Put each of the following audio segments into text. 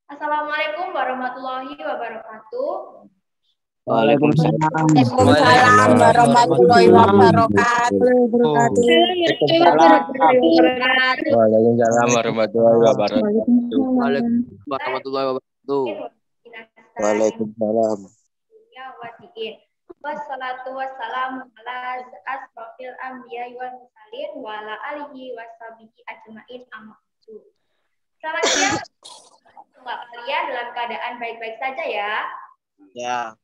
Assalamualaikum warahmatullahi wabarakatuh. Waalaikumsalam warahmatullahi wabarakatuh. Waalaikumsalam warahmatullahi wabarakatuh. Waalaikumsalam. Wassalatu wassalamu ala asrofil anbiya wal mursalin wa ala alihi washabihi ajmain amma ba'du. Selamat siang semua kalian, dalam keadaan baik-baik saja ya? Ya.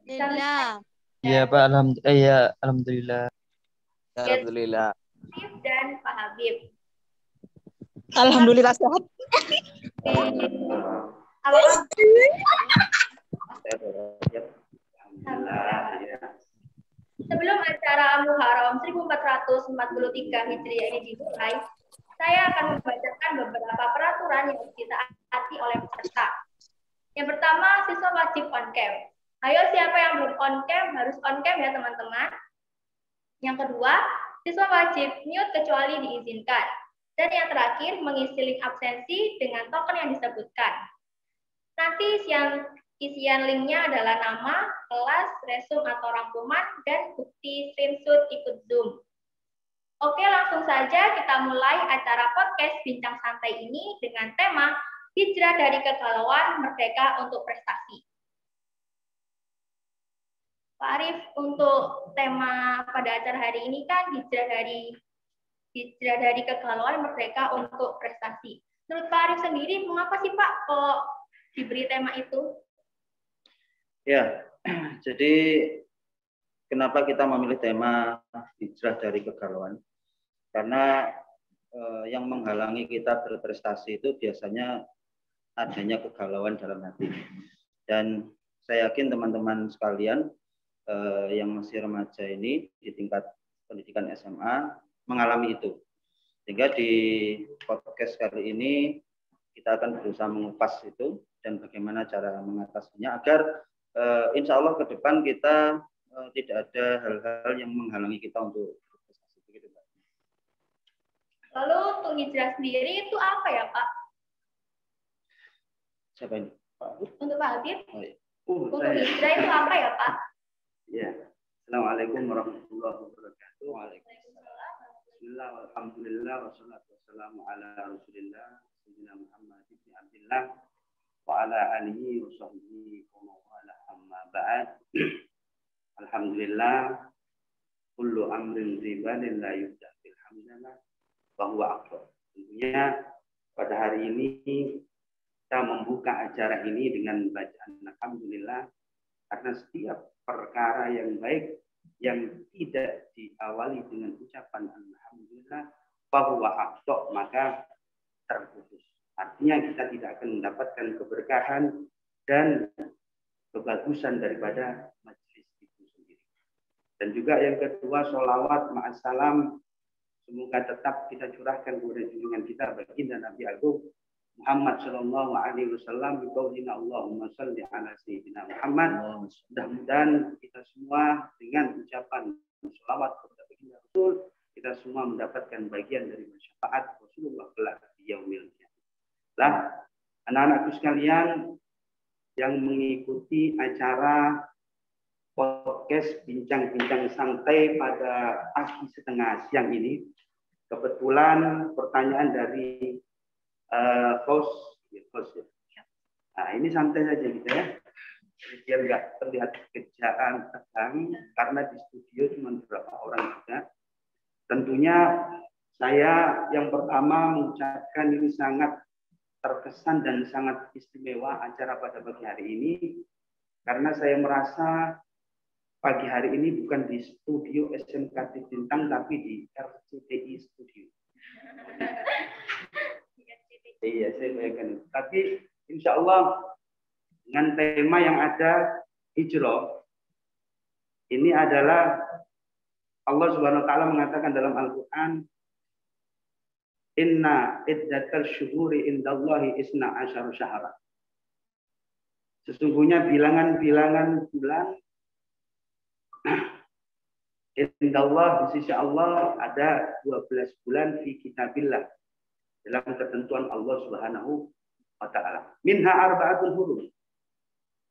Alhamdulillah. Iya Pak, alhamdulillah. Alhamdulillah. Habib dan Pak Habib. Alhamdulillah sehat. Sebelum acara Muharram 1443 Hijriah ini dimulai, saya akan membacakan beberapa peraturan yang harus ditaati oleh peserta. Yang pertama, siswa wajib on cam. Ayo, siapa yang belum on cam harus on cam ya teman-teman. Yang kedua, siswa wajib mute kecuali diizinkan. Dan yang terakhir, mengisi link absensi dengan token yang disebutkan. Nanti isian linknya adalah nama, kelas, resume atau rangkuman, dan bukti screenshot ikut Zoom. Oke, langsung saja kita mulai acara podcast Bincang Santai ini dengan tema Hijrah dari Kegalauan Merdeka untuk Prestasi. Pak Arif, untuk tema pada acara hari ini kan hijrah dari kegalauan merdeka untuk prestasi. Menurut Pak Arif sendiri, mengapa sih Pak kok diberi tema itu? Ya, jadi kenapa kita memilih tema hijrah dari kegalauan? Karena yang menghalangi kita berprestasi itu biasanya adanya kegalauan dalam hati. Dan saya yakin teman-teman sekalian yang masih remaja ini di tingkat pendidikan SMA mengalami itu. Sehingga di podcast kali ini kita akan berusaha mengupas itu dan bagaimana cara mengatasinya agar insya Allah ke depan kita tidak ada hal-hal yang menghalangi kita untuk berprestasi. Begitu, Pak. Lalu untuk hijrah sendiri itu apa ya Pak? Siapa ini? Pak. Untuk Pak Habib, Oh, iya. untuk hijrah itu apa ya Pak? Ya. Assalamualaikum warahmatullahi wabarakatuh. Waalaikumsalam. Bismillah, alhamdulillah, wassalatu wassalamu ala rasulillah, sayyidina Muhammad ibn Abdillah, wa ala alihi wa sahbihi wa mawala amma ba'd. Alhamdulillah, kullu amrin ribalin la yubda bilhamdulillah, wa huwa akbar. Tentunya pada hari ini kita membuka acara ini dengan bacaan alhamdulillah, karena setiap perkara yang baik yang tidak diawali dengan ucapan alhamdulillah bahwa aktok maka terputus. Artinya kita tidak akan mendapatkan keberkahan dan kebagusan daripada majelis itu sendiri. Dan juga yang kedua, sholawat ma'assalam semoga tetap kita curahkan kepada junjungan kita baginda Nabi Agung Muhammad sallallahu alaihi wasallam, biqaulina Allahumma shalli ala sayyidina Muhammad. Mudah-mudahan kita semua dengan ucapan sholawat kepada baginda Rasul, kita semua mendapatkan bagian dari syafaat Rasulullah kelak di yaumil qiyamah. Lah, anak-anakku sekalian yang mengikuti acara podcast bincang-bincang santai pada pagi setengah siang ini, kebetulan pertanyaan dari host ya. Nah, ini santai saja gitu ya, biar nggak terlihat kerjaan tegang karena di studio cuma beberapa orang juga. Tentunya saya yang pertama mengucapkan ini sangat terkesan dan sangat istimewa acara pada pagi hari ini, karena saya merasa pagi hari ini bukan di studio SMK Bintang tapi di RCTI Studio. Iya, saya bayangkan. Tapi insya Allah dengan tema yang ada hijrah, ini adalah Allah Subhanahu Wa Taala mengatakan dalam Al-Quran, Inna iddatal syuhuri indallahi isna asyara syahra. Sesungguhnya bilangan-bilangan bulan indallah di sisi Allah ada 12 bulan fi kitabillah, dalam ketentuan Allah Subhanahu wa ta'ala. Minha arba'atul hurum.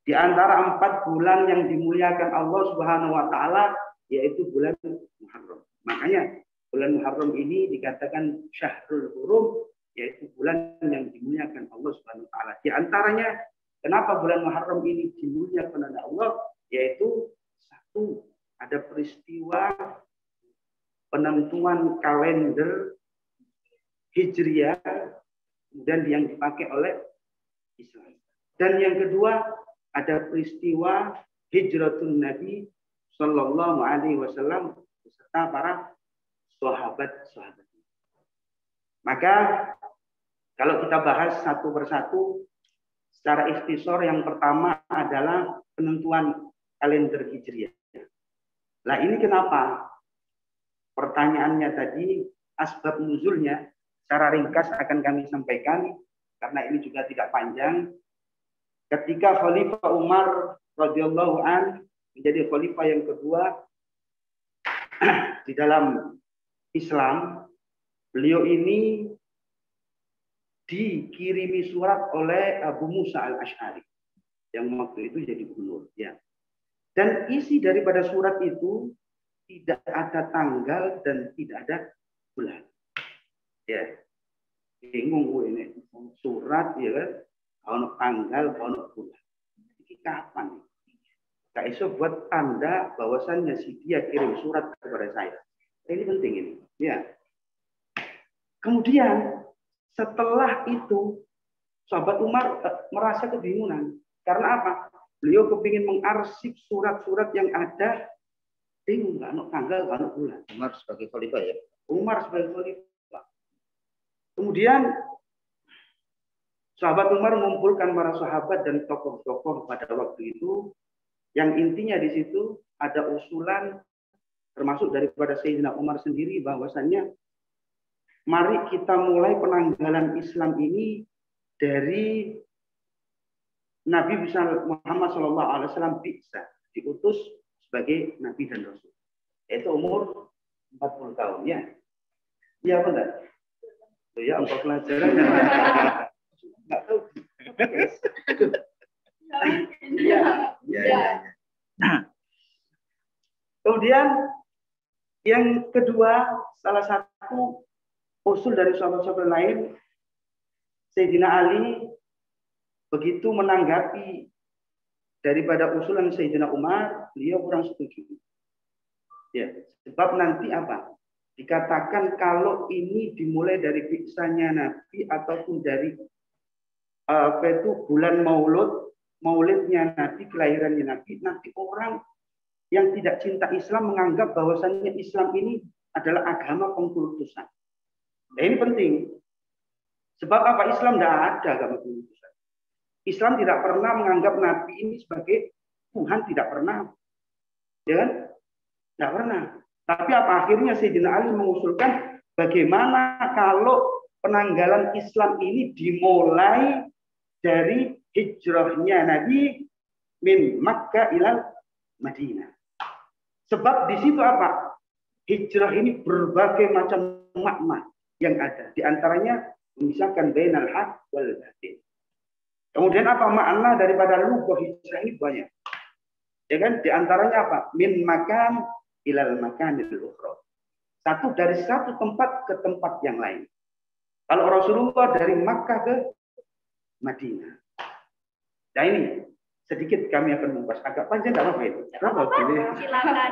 Di antara 4 bulan yang dimuliakan Allah Subhanahu wa taala yaitu bulan Muharram. Makanya bulan Muharram ini dikatakan Syahrul Hurum, yaitu bulan yang dimuliakan Allah Subhanahu wa taala. Di antaranya kenapa bulan Muharram ini dimuliakan oleh Allah, yaitu satu, ada peristiwa penentuan kalender Hijriah dan yang dipakai oleh Islam. Dan yang kedua, ada peristiwa hijratun Nabi Sallallahu Alaihi Wasallam beserta para sahabat-sahabat. Maka kalau kita bahas satu persatu secara ikhtisar, yang pertama adalah penentuan kalender Hijriah. Nah ini kenapa? Pertanyaannya tadi, asbab nuzulnya secara ringkas akan kami sampaikan karena ini juga tidak panjang. Ketika Khalifah Umar radhiyallahu an menjadi khalifah yang kedua di dalam Islam, beliau ini dikirimi surat oleh Abu Musa al-Asy'ari yang waktu itu jadi gubernur, ya. Dan isi daripada surat itu tidak ada tanggal dan tidak ada bulan. Ya. Bingung gue ini. Surat ya kan, kalau tanggal, kalau bulan. Ini kapan? Gak iso buat tanda bahwasannya si dia kirim surat kepada saya. Ini penting ini. Ya. Kemudian setelah itu sahabat Umar merasa kebingungan. Karena apa? Beliau kepingin mengarsip surat-surat yang ada. Bingung, nggak ada tanggal, nggak ada bulan. Umar sebagai khalifah ya. Umar sebagai khalifah. Kemudian sahabat Umar mengumpulkan para sahabat dan tokoh-tokoh pada waktu itu. Yang intinya di situ ada usulan termasuk daripada Sayyidina Umar sendiri bahwasannya mari kita mulai penanggalan Islam ini dari Nabi Muhammad SAW bisa diutus sebagai Nabi dan Rasul. Itu umur 40 tahun ya. Iya benar. Ya apa pelajarannya? Enggak tahu. Ya. Kemudian yang kedua, salah satu usul dari sahabat-sahabat lain, Sayyidina Ali begitu menanggapi daripada usulan Sayyidina Umar, beliau kurang setuju. Ya, sebab nanti apa? Dikatakan kalau ini dimulai dari biksanya Nabi ataupun dari bulan Maulidnya Nabi, kelahirannya Nabi, nanti orang yang tidak cinta Islam menganggap bahwasannya Islam ini adalah agama pengkultusan. Nah, ini penting. Sebab apa? Islam tidak ada agama pengkultusan. Islam tidak pernah menganggap Nabi ini sebagai Tuhan, tidak pernah. Ya kan? Tidak pernah. Tapi apa akhirnya Sayyidina Ali mengusulkan bagaimana kalau penanggalan Islam ini dimulai dari hijrahnya Nabi min Makkah ilal Madinah. Sebab di situ apa? Hijrah ini berbagai macam makna yang ada. Di antaranya memisahkan bainal haq wal batil. Kemudian apa makna daripada lugah hijrah ini banyak. Ya kan? Di antaranya apa? Min makan ilal makanil ukhra. Satu dari satu tempat ke tempat yang lain. Kalau Rasulullah dari Makkah ke Madinah. Nah ini sedikit kami akan membahas, agak panjang tidak apa-apa itu. Berapa gini? Silakan.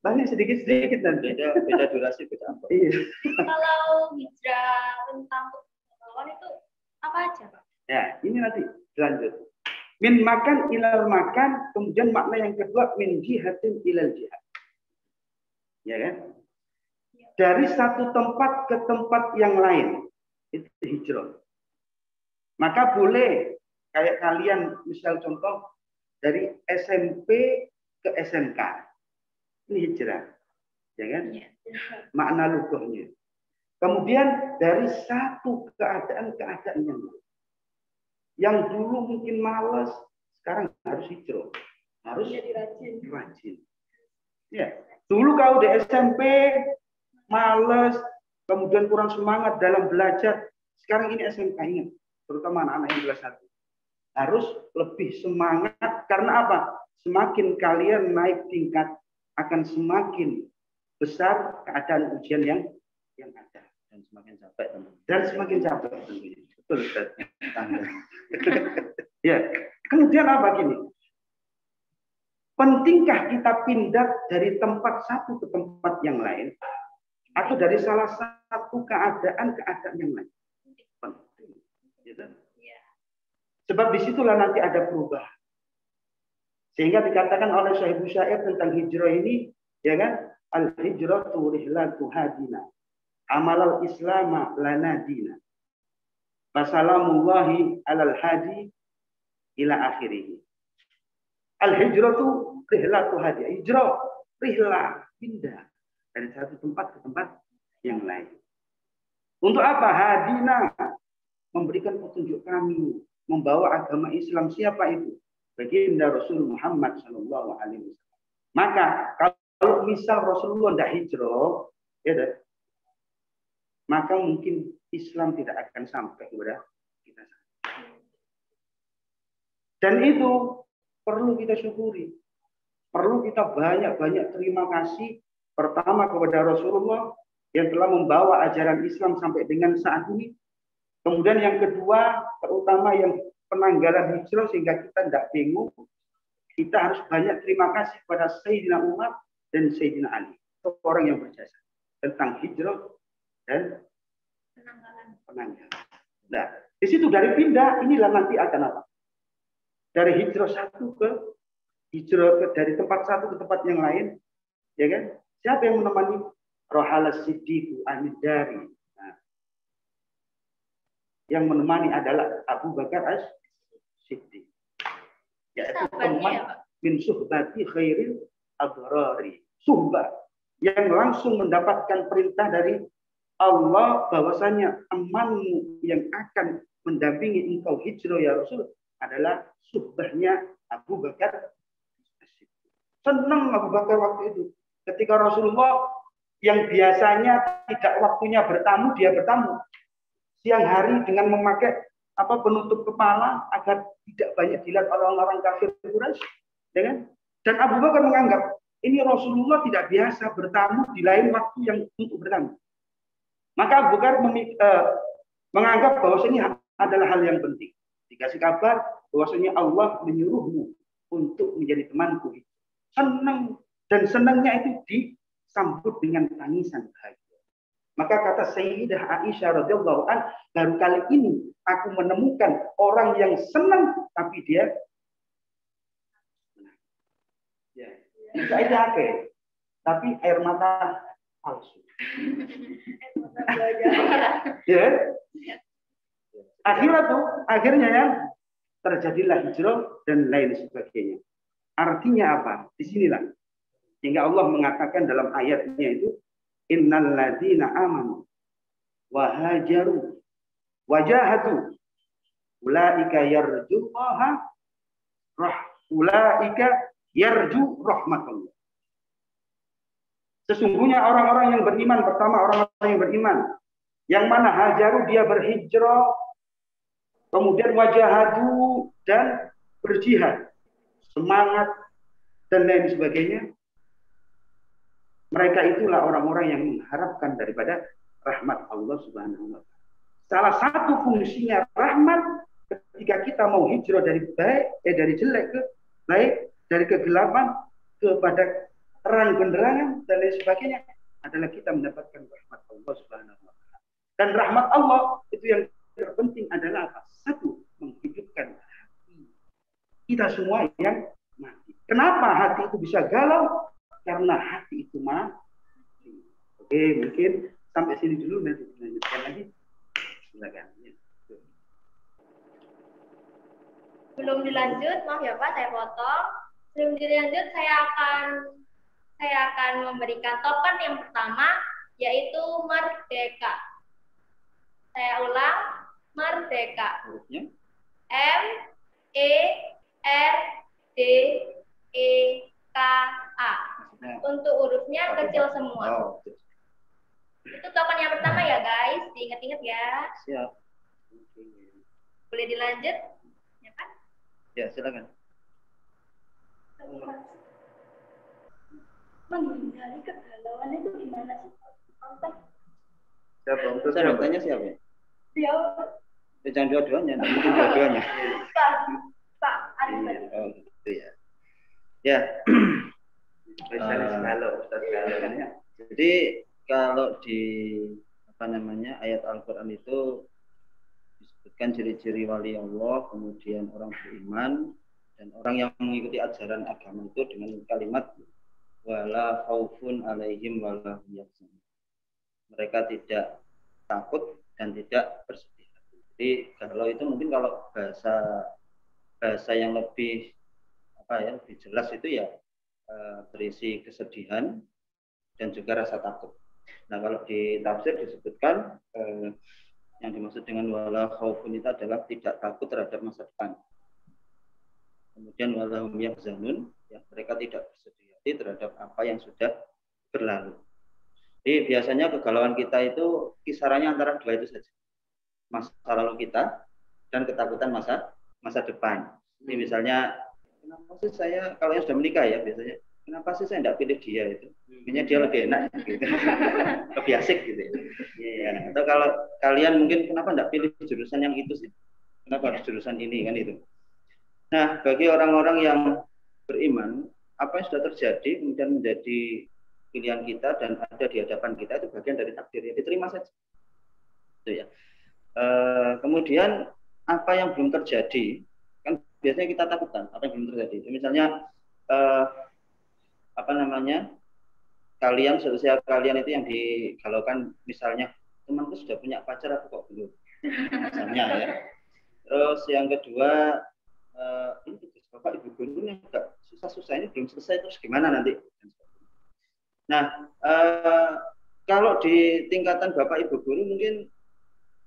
Banyak sedikit dan beda durasi beda apa? Iya. Kalau hijrah tentang pengetahuan itu apa aja, Pak? Ya, ini nanti lanjut. Min makan ilal makan, kemudian makna yang kedua min jihatin ilal jihad. Ya kan? Dari satu tempat ke tempat yang lain. Itu hijrah. Maka boleh kayak kalian misal contoh dari SMP ke SMK. Ini hijrah. Ya kan? Makna lugahnya. Kemudian dari satu keadaan ke keadaan yang lain. Yang dulu mungkin malas, sekarang harus hijrah. Harus rajin. Ya. Dulu kau di SMP malas, kemudian kurang semangat dalam belajar. Sekarang ini SMK, ingat. terutama anak-anak yang kelas 1. Harus lebih semangat karena apa? Semakin kalian naik tingkat akan semakin besar keadaan ujian yang ada Dan semakin capek teman. dan semakin capek tentunya. Betul Ustaz. Ya, kemudian apa gini? Pentingkah kita pindah dari tempat satu ke tempat yang lain atau dari salah satu keadaan yang lain? Penting. Gitu? Sebab disitulah nanti ada perubahan. Sehingga dikatakan oleh Syekh Syair tentang hijrah ini, ya kan? Al-hijratu rihlatu hadina. Amalal islama lana dina. Wassalamullahi alal hadi ila akhirih. Al-hijratu rihlatu hadina. Hijrah, rihlah, pindah dari satu tempat ke tempat yang lain. Untuk apa? Hadina, memberikan petunjuk kami, membawa agama Islam. Siapa itu? Baginda Rasul Muhammad Sallallahu Alaihi Wasallam. Maka kalau misal Rasulullah tidak hijrah, ya dah, maka mungkin Islam tidak akan sampai kepada kita. Dan itu perlu kita syukuri. Perlu kita banyak-banyak terima kasih pertama kepada Rasulullah yang telah membawa ajaran Islam sampai dengan saat ini. Kemudian yang kedua, terutama yang penanggalan hijrah sehingga kita tidak bingung. Kita harus banyak terima kasih kepada Sayyidina Umar dan Sayyidina Ali, orang yang berjasa tentang hijrah dan penanggalan. Nah, di situ dari pindah inilah nanti akan apa? Dari hijrah satu ke hijrah dari tempat satu ke tempat yang lain, ya kan? Siapa yang menemani? Rohala Siddiq Amidari. Nah, yang menemani adalah Abu Bakar As-Siddiq. Yaitu teman min suhbati khairil abrari. Suhbah yang langsung mendapatkan perintah dari Allah bahwasanya temanmu yang akan mendampingi engkau hijrah ya Rasul adalah suhbahnya Abu Bakar. Senang Abu Bakar waktu itu ketika Rasulullah yang biasanya tidak waktunya bertamu, dia bertamu siang hari dengan memakai penutup kepala agar tidak banyak dilihat orang-orang kafir Quraisy, dengan dan Abu Bakar menganggap ini Rasulullah tidak biasa bertamu di lain waktu yang untuk bertamu. Maka Abu Bakar menganggap bahwasanya adalah hal yang penting. Dikasih kabar bahwasanya Allah menyuruhmu untuk menjadi temanku. Senang, dan senangnya itu disambut dengan tangisan bahagia. Maka kata Sayyidah Aisyah radhiyallahu anha, baru kali ini aku menemukan orang yang senang tapi dia tidak pakai, tapi air mata palsu. Ya. Akhirnya ya terjadilah hijrah dan lain sebagainya. Artinya apa? Disinilah sehingga Allah mengatakan dalam ayatnya itu innal ladzina amanu wa hajaru wa jahadu ulaika yarju rahmatullah. Sesungguhnya orang-orang yang beriman, pertama orang-orang yang beriman yang mana hajaru dia berhijrah, kemudian wajahadu dan berjihad, semangat dan lain sebagainya. Mereka itulah orang-orang yang mengharapkan daripada rahmat Allah Subhanahu wa taala. Salah satu fungsinya rahmat ketika kita mau hijrah dari dari jelek ke baik, dari kegelapan kepada terang benderang dan lain sebagainya adalah kita mendapatkan rahmat Allah Subhanahu wa taala. Dan rahmat Allah itu yang terpenting adalah apa? Satu, menghidupkan hati kita semua yang mati. Kenapa hati itu bisa galau? Karena hati itu mati. Oke, mungkin sampai sini dulu, nanti lanjutkan lagi. Silakan. Belum dilanjut, maaf ya Pak, saya potong. Sebelum dilanjut, saya akan memberikan token yang pertama, yaitu merdeka. Saya ulang, merdeka. M-E-R-D-E-K-A. Untuk hurufnya kecil semua. Itu token yang pertama ya guys, diingat-ingat ya. Siap. Boleh dilanjut? Ya kan? Ya, silakan. Menghindari kegalauan itu gimana sih? Konteks. Siapa? Untuk saya tanya siapa? Dia. Jangan dua-duanya, tidak mungkin dua-duanya. Pak Arifin. Oh, gitu ya. Ya. Jadi kalau di ayat Al-Quran itu disebutkan ciri-ciri wali Allah, kemudian orang beriman dan orang yang mengikuti ajaran agama itu dengan kalimat wala khaufun alaihim wala hum yahzanun. Mereka tidak takut dan tidak bersedih. Jadi kalau itu mungkin kalau bahasa yang lebih lebih jelas itu ya berisi kesedihan dan juga rasa takut. Nah, kalau di tafsir disebutkan yang dimaksud dengan wala khaufun itu adalah tidak takut terhadap masa depan. Kemudian wala hum yahzanun, ya, mereka tidak bersedih hati terhadap apa yang sudah berlalu. Jadi biasanya kegalauan kita itu kisarannya antara dua itu saja. Masa lalu kita dan ketakutan masa depan. Ini misalnya, kenapa sih saya, kalau yang sudah menikah ya biasanya, kenapa sih saya tidak pilih dia itu? Kayaknya dia lebih enak, gitu. Lebih asik gitu. Ya. Atau kalau kalian mungkin kenapa tidak pilih jurusan yang itu sih? Kenapa harus jurusan ini kan itu? Nah, bagi orang-orang yang beriman, apa yang sudah terjadi kemudian menjadi pilihan kita dan ada di hadapan kita itu bagian dari takdir, ya diterima saja. Itu ya. Kemudian apa yang belum terjadi kan biasanya kita takutkan apa yang belum terjadi. Misalnya kalian seusia kalian itu yang digalaukan, misalnya temanku sudah punya pacar aku kok belum, misalnya ya. Terus yang kedua ini bapak ibu gurunya agak susah-susah, ini belum selesai, terus gimana nanti? Nah, kalau di tingkatan bapak ibu guru mungkin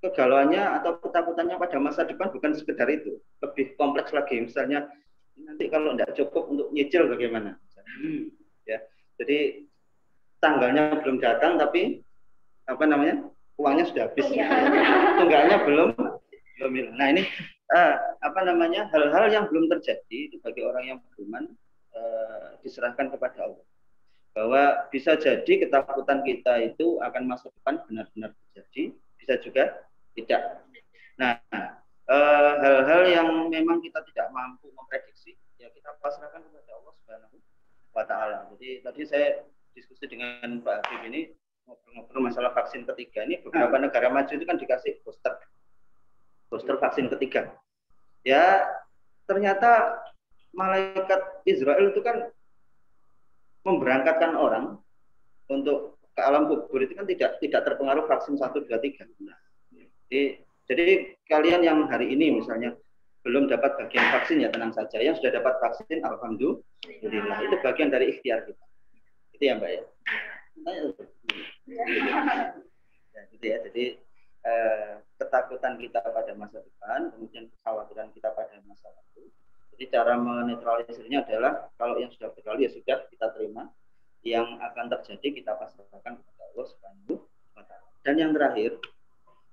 kegalauannya atau ketakutannya pada masa depan bukan sekedar itu, lebih kompleks lagi. Misalnya nanti kalau tidak cukup untuk nyicil bagaimana? Ya, jadi tanggalnya belum datang tapi uangnya sudah habis. Tunggalnya belum. Nah ini hal-hal yang belum terjadi itu bagi orang yang beriman diserahkan kepada Allah. Bahwa bisa jadi ketakutan kita itu akan masa depan benar-benar terjadi, bisa juga tidak. Nah, hal-hal yang memang kita tidak mampu memprediksi, ya kita pasrahkan kepada Allah Subhanahu wa Ta'ala. Jadi tadi saya diskusi dengan Pak Habib ini ngobrol masalah vaksin ketiga. Ini beberapa negara maju itu kan dikasih booster vaksin ketiga. Ya, ternyata malaikat Israel itu kan memberangkatkan orang untuk ke alam kubur itu kan tidak terpengaruh vaksin 1, 2, 3. Nah, jadi kalian yang hari ini misalnya belum dapat bagian vaksin ya tenang saja. Yang sudah dapat vaksin alhamdulillah, itu bagian dari ikhtiar kita. Itu ya Mbak ya. Ya gitu ya. Jadi ketakutan kita pada masa depan, kemudian kekhawatiran kita pada masa lalu. Jadi cara menetralisirnya adalah kalau yang sudah berlalu ya sudah kita terima, yang akan terjadi kita pasrahkan kepada Allah Subhanahu wa Ta'ala. Dan yang terakhir,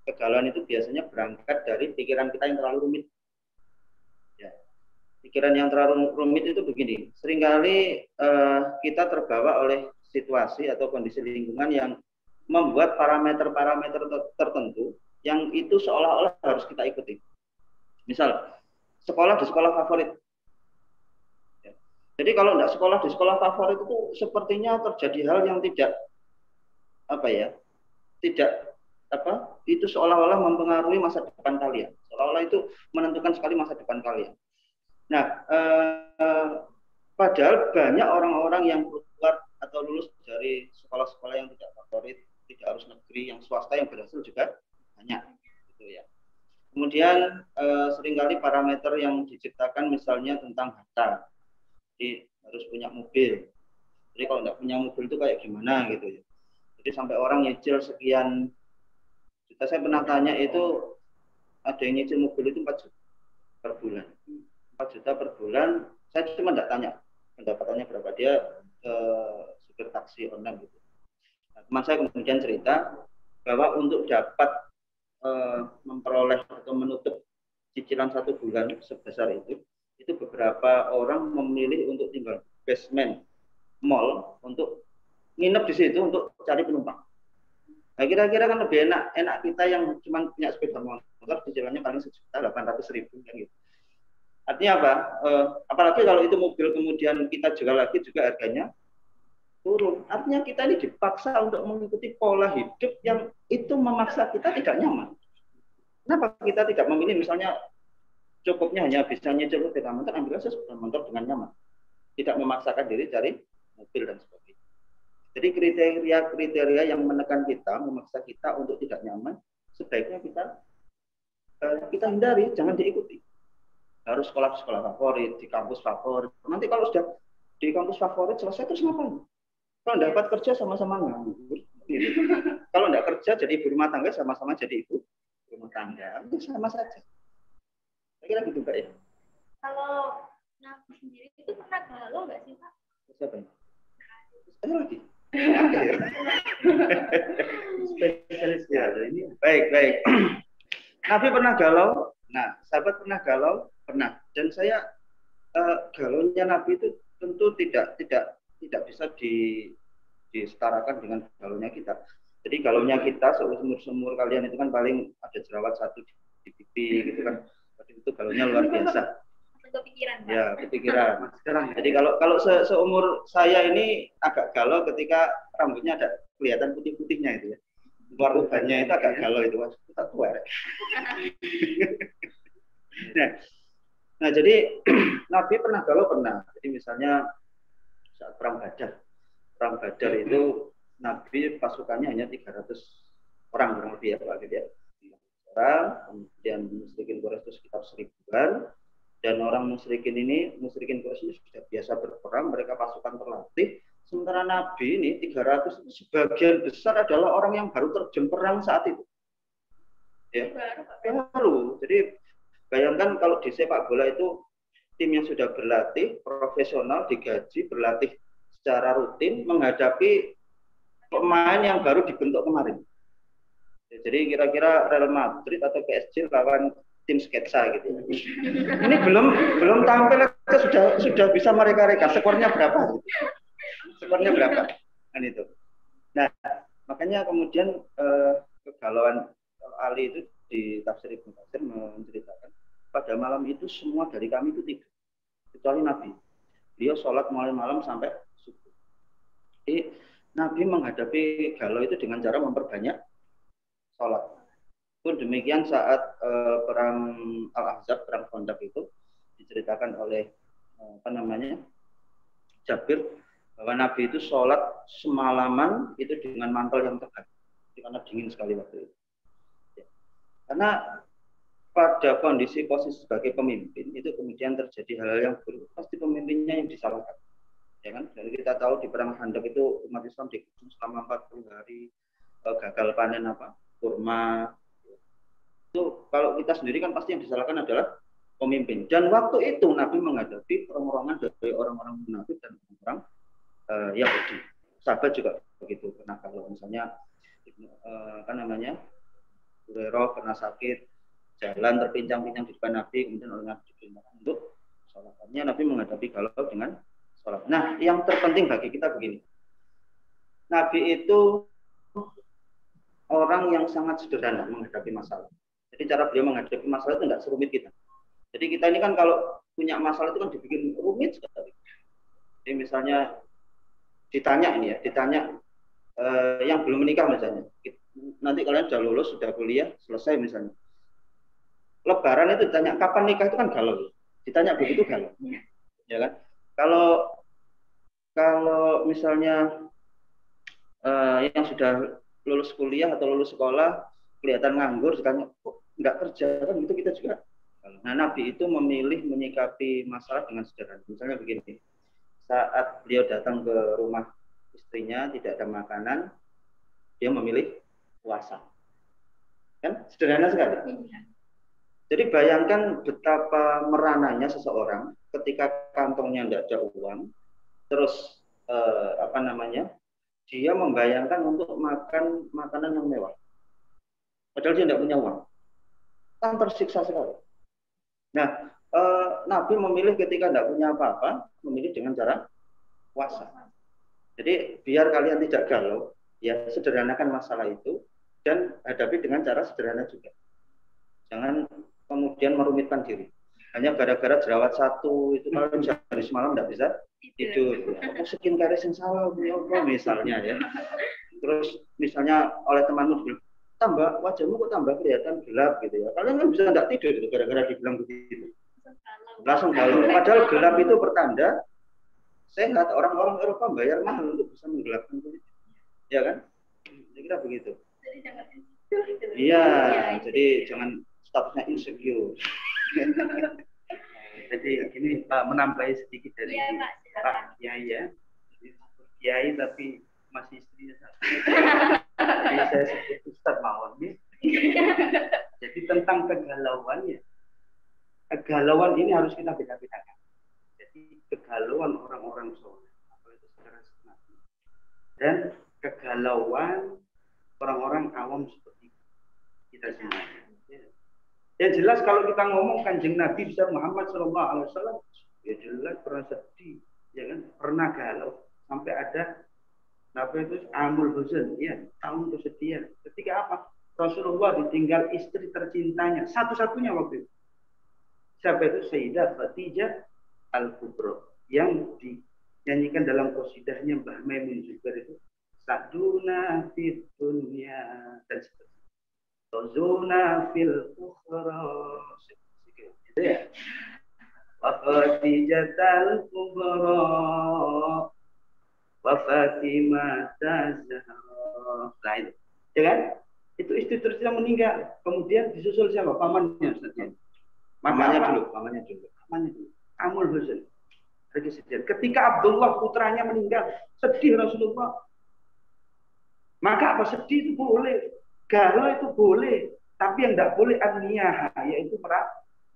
kegalauan itu biasanya berangkat dari pikiran kita yang terlalu rumit. Ya. Pikiran yang terlalu rumit itu begini, seringkali kita terbawa oleh situasi atau kondisi lingkungan yang membuat parameter-parameter tertentu yang itu seolah-olah harus kita ikuti. Misal, sekolah di sekolah favorit. Ya. Jadi kalau tidak sekolah di sekolah favorit itu sepertinya terjadi hal yang itu seolah-olah mempengaruhi masa depan kalian. Seolah-olah itu menentukan sekali masa depan kalian. Nah, padahal banyak orang-orang yang keluar atau lulus dari sekolah-sekolah yang tidak favorit, tidak harus negeri, yang swasta yang berhasil juga banyak, gitu ya. Kemudian seringkali parameter yang diciptakan misalnya tentang harta, jadi harus punya mobil. Jadi kalau tidak punya mobil itu kayak gimana gitu ya. Jadi sampai orang nyicil sekian juta. Saya pernah tanya itu ada yang nyicil mobil itu 4 juta per bulan. 4 juta per bulan. Saya cuma tidak tanya pendapatannya berapa, dia supir taksi online gitu. Nah, teman saya kemudian cerita bahwa untuk dapat memperoleh atau menutup cicilan 1 bulan sebesar itu beberapa orang memilih untuk tinggal basement mall untuk nginep di situ untuk cari penumpang. Nah, kira-kira kan lebih enak kita yang cuma punya sepeda motor cicilannya paling 1.800.000 kan gitu. Artinya apa? Apalagi kalau itu mobil kemudian kita jual lagi juga harganya turun. Artinya kita ini dipaksa untuk mengikuti pola hidup yang itu memaksa kita tidak nyaman. Kenapa kita tidak memilih misalnya cukupnya hanya bisa nyicil sepeda motor, ambil saja sepeda motor dengan nyaman. Tidak memaksakan diri cari mobil dan sebagainya. Jadi kriteria yang menekan kita, memaksa kita untuk tidak nyaman, sebaiknya kita hindari, jangan diikuti. Harus sekolah favorit, di kampus favorit. Nanti kalau sudah di kampus favorit selesai terus ngapain? Kalau dapat kerja sama-sama nganggur. Kalau tidak kerja jadi ibu rumah tangga, sama-sama jadi ibu rumah tangga. Itu sama saja. Kira-kira gitu Pak ya. Kalau Nabi sendiri itu pernah galau nggak sih Pak? Siapa ya? Ada lagi. Spesialis ya ini. Baik. Nabi pernah galau. Nah, sahabat pernah galau, pernah. Dan saya galaunya Nabi itu tentu tidak bisa disetarakan dengan galaunya kita. Jadi galaunya kita seumur kalian itu kan paling ada jerawat 1 di pipi gitu kan. Itu galaunya luar biasa. Kepikiran, Pak. Ya, kepikiran. Jadi kalau seumur saya ini agak galau ketika rambutnya ada kelihatan putih-putihnya itu ya. Luar ubannya itu agak galau itu, kita tua. Nah, jadi Nabi pernah galau pernah. Jadi misalnya saat perang Badar itu Nabi pasukannya hanya 300 orang kurang lebih ya Pak gitu ya. Orang, kemudian musyrikin Quraisy itu sekitar 1000-an. Dan orang musyrikin Quraisy ini sudah biasa berperang, mereka pasukan terlatih. Sementara Nabi ini 300 itu sebagian besar adalah orang yang baru terjun perang saat itu. Ya, baru. Jadi bayangkan kalau di sepak bola itu tim yang sudah berlatih, profesional, digaji, berlatih secara rutin menghadapi pemain yang baru dibentuk kemarin. Ya, jadi kira-kira Real Madrid atau PSG lawan tim sketsa gitu. Ini belum tampil sudah bisa mereka skornya berapa? Skornya berapa? Kan itu. Nah, makanya kemudian kegalauan Ali itu di tafsir Ibnu Katsir menceritakan pada malam itu semua dari kami itu tidur kecuali Nabi. Beliau sholat mulai malam sampai subuh. Jadi Nabi menghadapi galau itu dengan cara memperbanyak sholat. Pun demikian saat perang Al-Ahzab, perang Khandaq itu diceritakan oleh Jabir bahwa Nabi itu sholat semalaman itu dengan mantel yang tebal karena dingin sekali waktu itu. Ya. Karena pada kondisi posisi sebagai pemimpin itu kemudian terjadi hal-hal yang buruk, pasti pemimpinnya yang disalahkan. Ya kan? Jadi kita tahu di perang Khandaq itu umat Islam dikepung selama 40 hari, gagal panen kurma. Itu kalau kita sendiri kan pasti yang disalahkan adalah pemimpin. Dan waktu itu Nabi menghadapi rombongan dari orang-orang munafik dan orang Yahudi. Sahabat juga begitu. Karena kalau misalnya Hurairah pernah sakit, jalan terpincang-pincang di depan Nabi, kemudian oleh Nabi diperintahkan untuk sholatnya. Nabi menghadapi galau dengan sholat. Nah, yang terpenting bagi kita begini. Nabi itu orang yang sangat sederhana menghadapi masalah. Jadi cara beliau menghadapi masalah itu tidak serumit kita. Jadi kita ini kan kalau punya masalah itu kan dibikin rumit sekali. Jadi misalnya ditanya yang belum menikah misalnya. Nanti kalian sudah lulus, sudah kuliah, selesai misalnya. Lebaran itu ditanya kapan nikah itu kan galau. Ditanya begitu galau. Ya kan? Kalau misalnya yang sudah lulus kuliah atau lulus sekolah kelihatan nganggur, ditanya kok nggak kerja kan gitu kita juga. Nah, Nabi itu memilih menyikapi masalah dengan sederhana. Misalnya begini, saat beliau datang ke rumah istrinya tidak ada makanan, dia memilih puasa. Kan sederhana sekali. Jadi bayangkan betapa merananya seseorang ketika kantongnya tidak ada uang, terus dia membayangkan untuk makan makanan yang mewah. Padahal dia tidak punya uang. Kan tersiksa sekali. Nah, Nabi memilih ketika tidak punya apa-apa, memilih dengan cara puasa. Jadi biar kalian tidak galau, ya sederhanakan masalah itu dan hadapi dengan cara sederhana juga. Jangan kemudian merumitkan diri. Hanya gara-gara jerawat satu itu kalau hari semalam tidak bisa tidur. Aku skincare yang salah, misalnya ya. Terus misalnya oleh temanmu bilang, tambah wajahmu kok tambah kelihatan gelap gitu ya. Kalian kan bisa tidak tidur gitu gara-gara dibilang begitu. Langsung galau. Padahal gelap itu pertanda sehat. Orang-orang Eropa bayar mahal untuk bisa menggelapkan kulit. Ya kan? Kira-kira begitu. Jadi jangan insecure gitu. Iya, jadi jangan statusnya insecure. Jadi ini Pak menambahi sedikit dari Pak Kiai ya. Kiai tapi masih istrinya satu. Jadi saya sebut Ustadz Mawon ya. Jadi tentang kegalauan ya. Kegalauan ini harus kita beda-bedakan. Jadi kegalauan orang-orang soleh, apalagi secara sunati, dan kegalauan orang-orang awam seperti kita semua. Yang jelas kalau kita ngomong Kanjeng Nabi besar Muhammad SAW, ya jelas pernah sedih, ya kan? Pernah galau sampai ada apa itu amul huzn, ya tahun kesedihan. Ketika apa? Rasulullah ditinggal istri tercintanya, satu-satunya waktu itu. Siapa itu? Sayyidah Khadijah Al-Kubra yang dinyanyikan dalam qasidahnya Mbah Maimun juga itu Saduna fid dunya dan seterusnya. Tozuna fil ukhra. Gitu ya. Wa Khadijatul Kubra wa Fatimah Zahra. Lain. Ya kan? Itu istri terusnya meninggal. Kemudian disusul siapa? Pamannya Ustaz. Pamannya dulu. Amul huzn. Ketika Abdullah putranya meninggal, sedih Rasulullah. Maka apa sedih itu boleh, galau itu boleh, tapi yang tidak boleh an-niyah, yaitu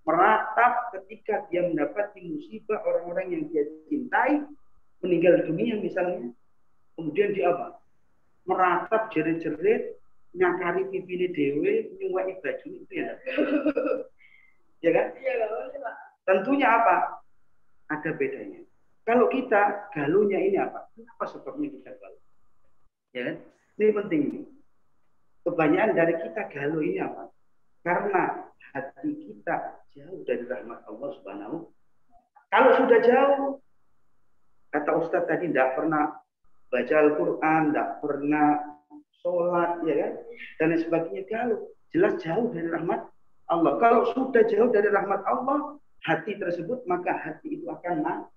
meratap ketika dia mendapati musibah orang-orang yang dia cintai meninggal dunia misalnya. Kemudian dia apa? Meratap jerit-jerit, nyakari pipine dewe, nyuwai baju itu ya. Ya kan? Iya, Pak. Tentunya apa? Ada bedanya. Kalau kita galunya ini apa? Apa sebabnya kita galau? Ya kan? Ini penting ini. Kebanyakan dari kita galau ini apa? Karena hati kita jauh dari rahmat Allah Subhanahu. Kalau sudah jauh, kata Ustadz tadi tidak pernah baca Al-Quran, tidak pernah sholat, ya kan? Dan lain sebagainya galau. Jelas jauh dari rahmat Allah. Kalau sudah jauh dari rahmat Allah, hati tersebut, maka hati itu akan mati.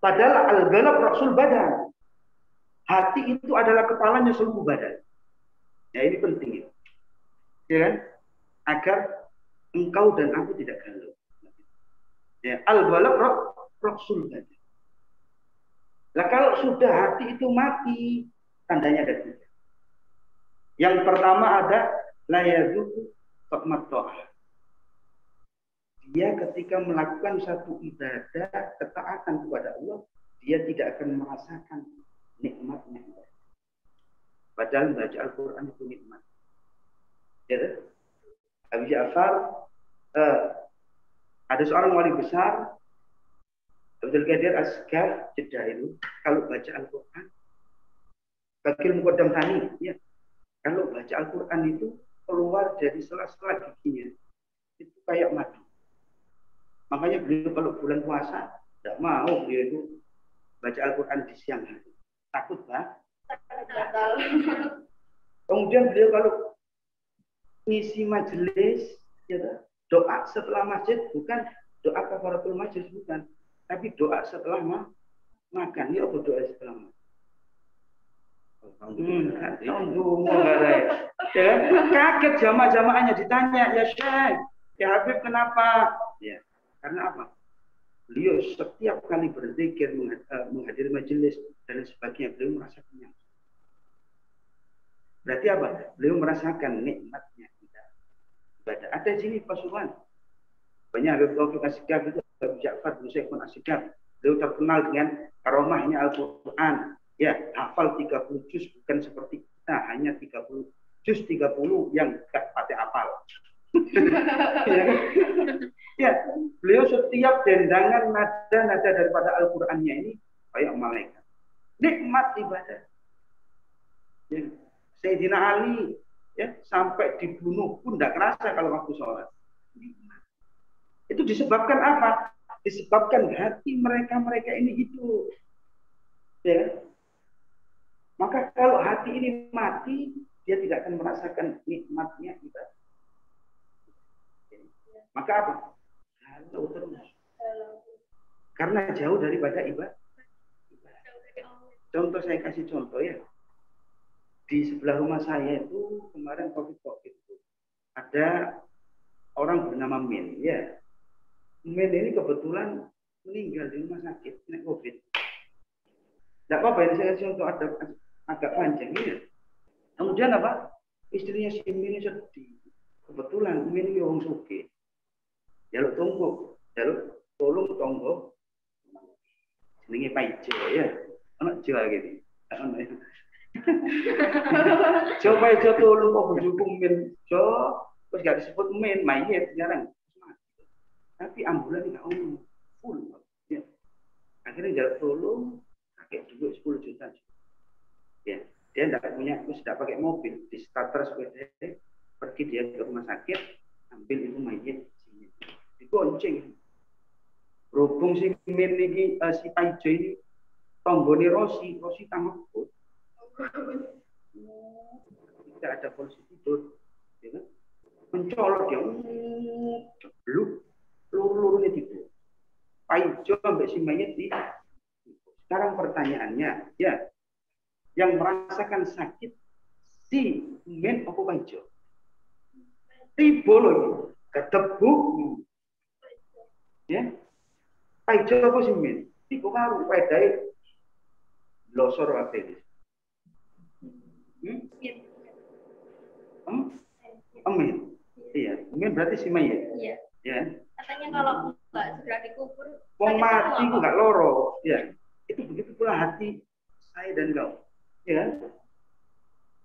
Padahal al-ghalab rasul badan. Hati itu adalah kepalanya seluruh badan. Ya ini penting. Ya kan? Agar engkau dan aku tidak galau. Ya, al-ghalab rasul badan. Nah kalau sudah hati itu mati, tandanya ada tiga. Yang pertama ada la yazuqu ta'mat ta'ah. Dia ketika melakukan satu ibadah, ketaatan kepada Allah, dia tidak akan merasakan nikmatnya. Padahal membaca Al-Quran itu nikmat. Ya, Abu Ja'far, ada seorang wali besar, Abdul Qadir Asgar, Jeddah itu, kalau baca Al-Quran, Bakil Muqaddam Tani, ya, kalau baca Al-Quran itu keluar dari sela-sela giginya, itu kayak madu. Makanya beliau kalau bulan puasa tidak mau beliau itu baca Al-Quran di siang hari. Takut Pak. Kemudian beliau kalau ngisi majelis, ya, doa setelah masjid bukan doa kafaratul majelis, bukan, tapi doa setelah makan. Ya apa doa setelah makan? Ya, kaget jamaah-jamaahnya ditanya, ya Syekh, ya Habib kenapa? Ya, karena apa? Beliau setiap kali berzikir, menghadiri majelis dan sebagainya, beliau merasa kenyang. Berarti apa? Beliau merasakan nikmatnya ibadah. Ada sini Pasuruan. Banyak Habib Taufik Asy-Syikab itu, Habib Ja'far bin Syaikh Asy-Syikab. Beliau terkenal dengan karomahnya Al-Quran. Ya, hafal 30 juz, bukan seperti kita hanya 30 juz 30 yang gak pakai hafal. Ya, kan? Ya, beliau setiap dendangan nada-nada daripada Al-Qur'annya ini kayak malaikat. Nikmat ibadah. Ya. Sayyidina Ali ya sampai dibunuh pun tidak kerasa kalau waktu sholat. Itu disebabkan apa? Disebabkan hati mereka ini hidup. Ya. Maka kalau hati ini mati, dia tidak akan merasakan nikmatnya ibadah. Maka apa? Jauh terus. Karena jauh daripada ibadah. Contoh, saya kasih contoh ya. Di sebelah rumah saya itu kemarin COVID itu ada orang bernama Min, ya. Min ini kebetulan meninggal di rumah sakit kena COVID. Tidak apa-apa, ini saya kasih contoh agak panjang ya. Kemudian apa? Istrinya si Min ini sedih. Kebetulan Min ini orang suke. Jaluk tunggu, jaluk tolong tonggo. Senengnya Paijo ya. Anak Jawa gitu. Coba itu tolong kok berjubung Min. Terus gak disebut Min, mayat jarang. Tapi ambulan nggak umum, full. Ya. Akhirnya jaluk tolong, pakai duit 10 juta. Ya, dia tidak pakai mobil, di starter sepeda, pergi dia ke rumah sakit, ambil itu mayat, digonceng. Berhubung si Min ini, si Paijo ini, tonggoni Rosi tanggaput. Tidak ada polisi tidur, ya kan? Mencolok dia, belum. Luru-lurunya tidur. Paijo sampai si mayat di. Sekarang pertanyaannya, ya, yang merasakan sakit si Min apa Paijo? Tiba loh, ketebuk. Ya, Paijo apa si Min? Tiba baru pedai losor apa? Amin. Iya, Min berarti si mayat. Iya. Ya. Katanya kalau nggak segera dikubur, wong mati itu nggak loro, ya. Itu begitu pula hati saya dan kau, ya.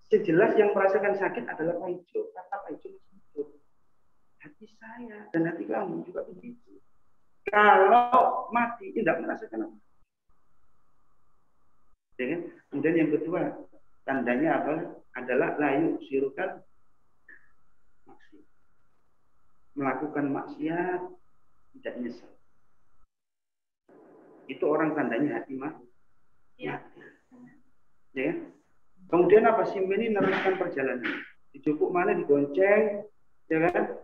Sejelas yang merasakan sakit adalah Paijo, kata Paijo hidup. Hati saya dan hati kamu juga begitu. Kalau mati tidak merasakan apa. Ya kan? Kemudian yang kedua, tandanya apa? Adalah layu sirukan melakukan maksiat tidak nyesel. Itu orang tandanya hati mati. Ya. Ya. Kemudian apa sih ini meneruskan perjalanan? Dijupuk mana digonceng, ya kan?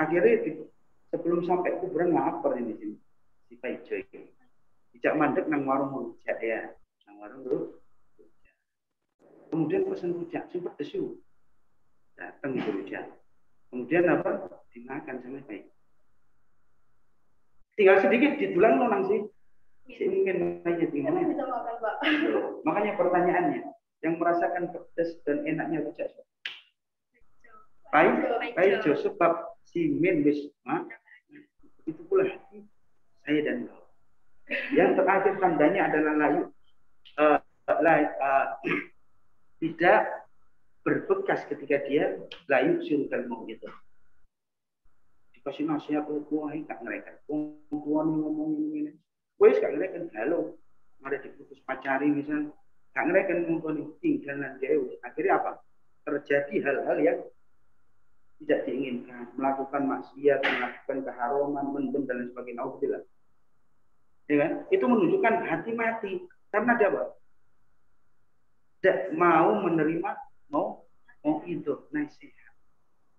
Akhirnya sebelum sampai kuburan lapar ini sini. Si Paijo ini. Dijak mandek nang warung rujak ya. Nang warung rujak. Kemudian pesan rujak, sing pedes yuk. Datang ke rujak. Kemudian apa? Dimakan sama baik. Tinggal sedikit ditulang nang sih. Mungkin aja tinggal. Bisa makan, Pak. Makanya pertanyaannya, yang merasakan pedas dan enaknya rujak. Paijo sebab si Min wis itu pula saya dan kau. Yang terakhir tandanya adalah layu tidak berbekas ketika dia layu surga mau gitu. Dikasih nasihat kuah gak ngereka. Kuah ngomongin ini. Wes gak ngereka galau. Ada diputus pacari misal. Gak ngereka ngomongin tinggalan jauh. Akhirnya apa? Terjadi hal-hal yang tidak diinginkan. Melakukan maksiat, melakukan keharuman, mendem dan lain sebagainya. Alhamdulillah. Ya kan? Itu menunjukkan hati mati. Karena dia apa? Tidak mau menerima mau itu nasihat.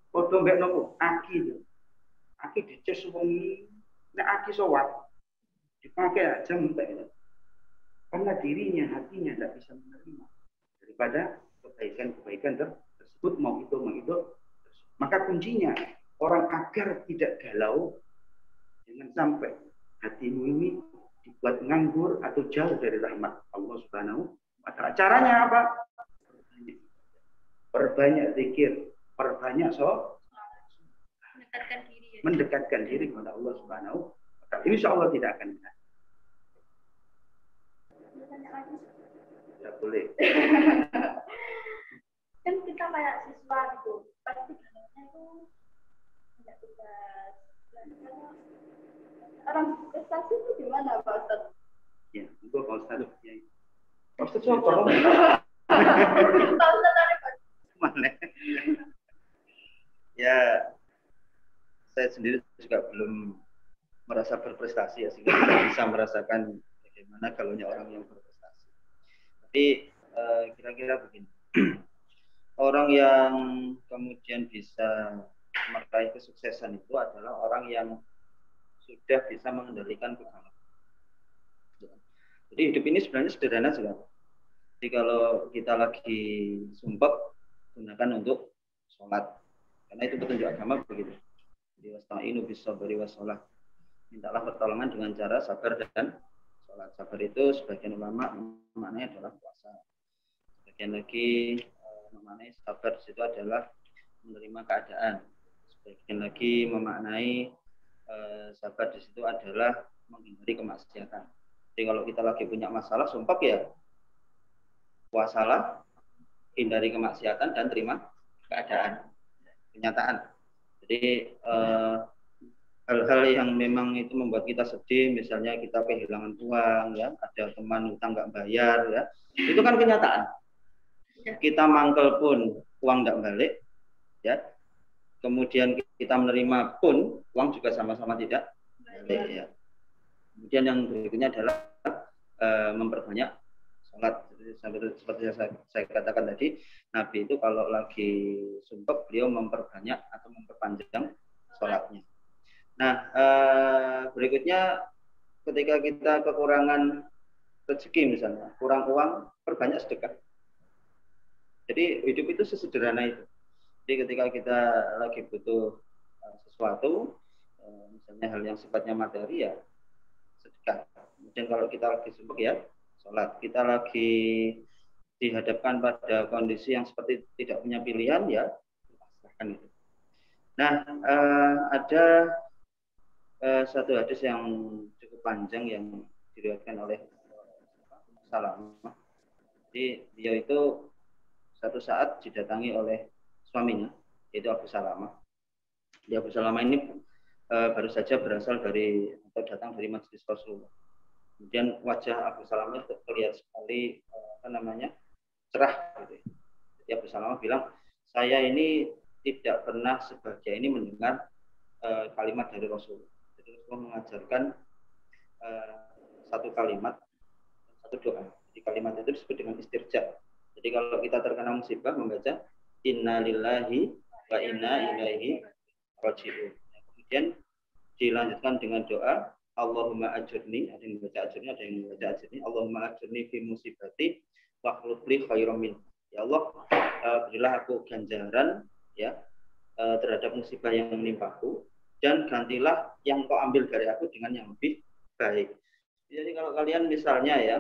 Padha mbek nopo? Aki itu. Aki dices wengi, nek aki sowan dipakai aja mbek itu. Karena dirinya, hatinya tidak bisa menerima daripada kebaikan-kebaikan tersebut mau itu. Maka kuncinya orang agar tidak galau, jangan sampai hatimu ini dibuat nganggur atau jauh dari rahmat Allah Subhanahu wa Ta'ala. Caranya apa? Perbanyak zikir, perbanyak mendekatkan diri kepada Allah Subhanahu wa Ta'ala. Insya Allah tidak akan benar. Tidak boleh. Kan kita kayak siswa gitu, pasti galaunya itu Tidak bisa. Orang prestasi itu gimana Pak Ustadz? Ya, itu Pak Ustadz. Ya. Pak Ustadz siapa? Pak Ustadz ada Pak. Mana? Ya, saya sendiri juga belum merasa berprestasi ya, sehingga tidak bisa merasakan bagaimana galaunya orang yang berprestasi. Tapi kira-kira begini, orang yang kemudian bisa meraih kesuksesan itu adalah orang yang sudah bisa mengendalikan kegalauan. Jadi hidup ini sebenarnya sederhana saja. Jadi kalau kita lagi sumpek, gunakan untuk sholat. Karena itu petunjuk agama begitu. Jadi wasta'inu bis-sabri was-shalah. Mintalah pertolongan dengan cara sabar dan sholat. Sabar itu sebagian ulama maknanya adalah puasa. Sebagian lagi memaknai sabar itu adalah menerima keadaan. Sebagian lagi memaknai sabar di situ adalah menghindari kemaksiatan. Jadi kalau kita lagi punya masalah, sumpah ya puasalah, hindari kemaksiatan dan terima keadaan, kenyataan. Jadi hal-hal yang memang itu membuat kita sedih, misalnya kita kehilangan uang, ya, ada teman utang nggak bayar, ya, itu kan kenyataan. Kita mangkel pun uang nggak balik, ya. Kemudian kita menerima pun uang juga sama-sama tidak balik, ya. Kemudian yang berikutnya adalah memperbanyak sholat. Seperti saya katakan tadi, Nabi itu kalau lagi sumpek beliau memperbanyak atau memperpanjang sholatnya. Nah, berikutnya ketika kita kekurangan rezeki misalnya, kurang uang, perbanyak sedekah. Jadi hidup itu sesederhana itu. Jadi ketika kita lagi butuh sesuatu, misalnya hal yang sifatnya materi, ya sedekah. Kemudian kalau kita lagi sumpek ya sholat. Kita lagi dihadapkan pada kondisi yang seperti tidak punya pilihan, ya pasrahkan itu. Nah, ada satu hadis yang cukup panjang yang diriwayatkan oleh Salamah. Jadi dia itu satu saat didatangi oleh suaminya, yaitu Abu Salamah. Di Abu Salamah ini baru saja berasal dari atau datang dari majelis Rasulullah. Kemudian wajah Abu Salamah terlihat sekali cerah. Gitu. Jadi Abu Salamah bilang, saya ini tidak pernah sebagai ini mendengar kalimat dari Rasulullah. Jadi Rasulullah mengajarkan satu kalimat, satu doa. Jadi kalimat itu disebut dengan istirja. Jadi kalau kita terkena musibah membaca Inna lillahi wa inna ilaihi raji'un. Kemudian dilanjutkan dengan doa Allahumma ajurni, ada yang membaca ajurni, ada yang membaca ajurni. Allahumma ajurni fi musibati wa khuluf li khairam min. Ya Allah, berilah aku ganjaran ya terhadap musibah yang menimpaku dan gantilah yang kau ambil dari aku dengan yang lebih baik. Jadi kalau kalian misalnya ya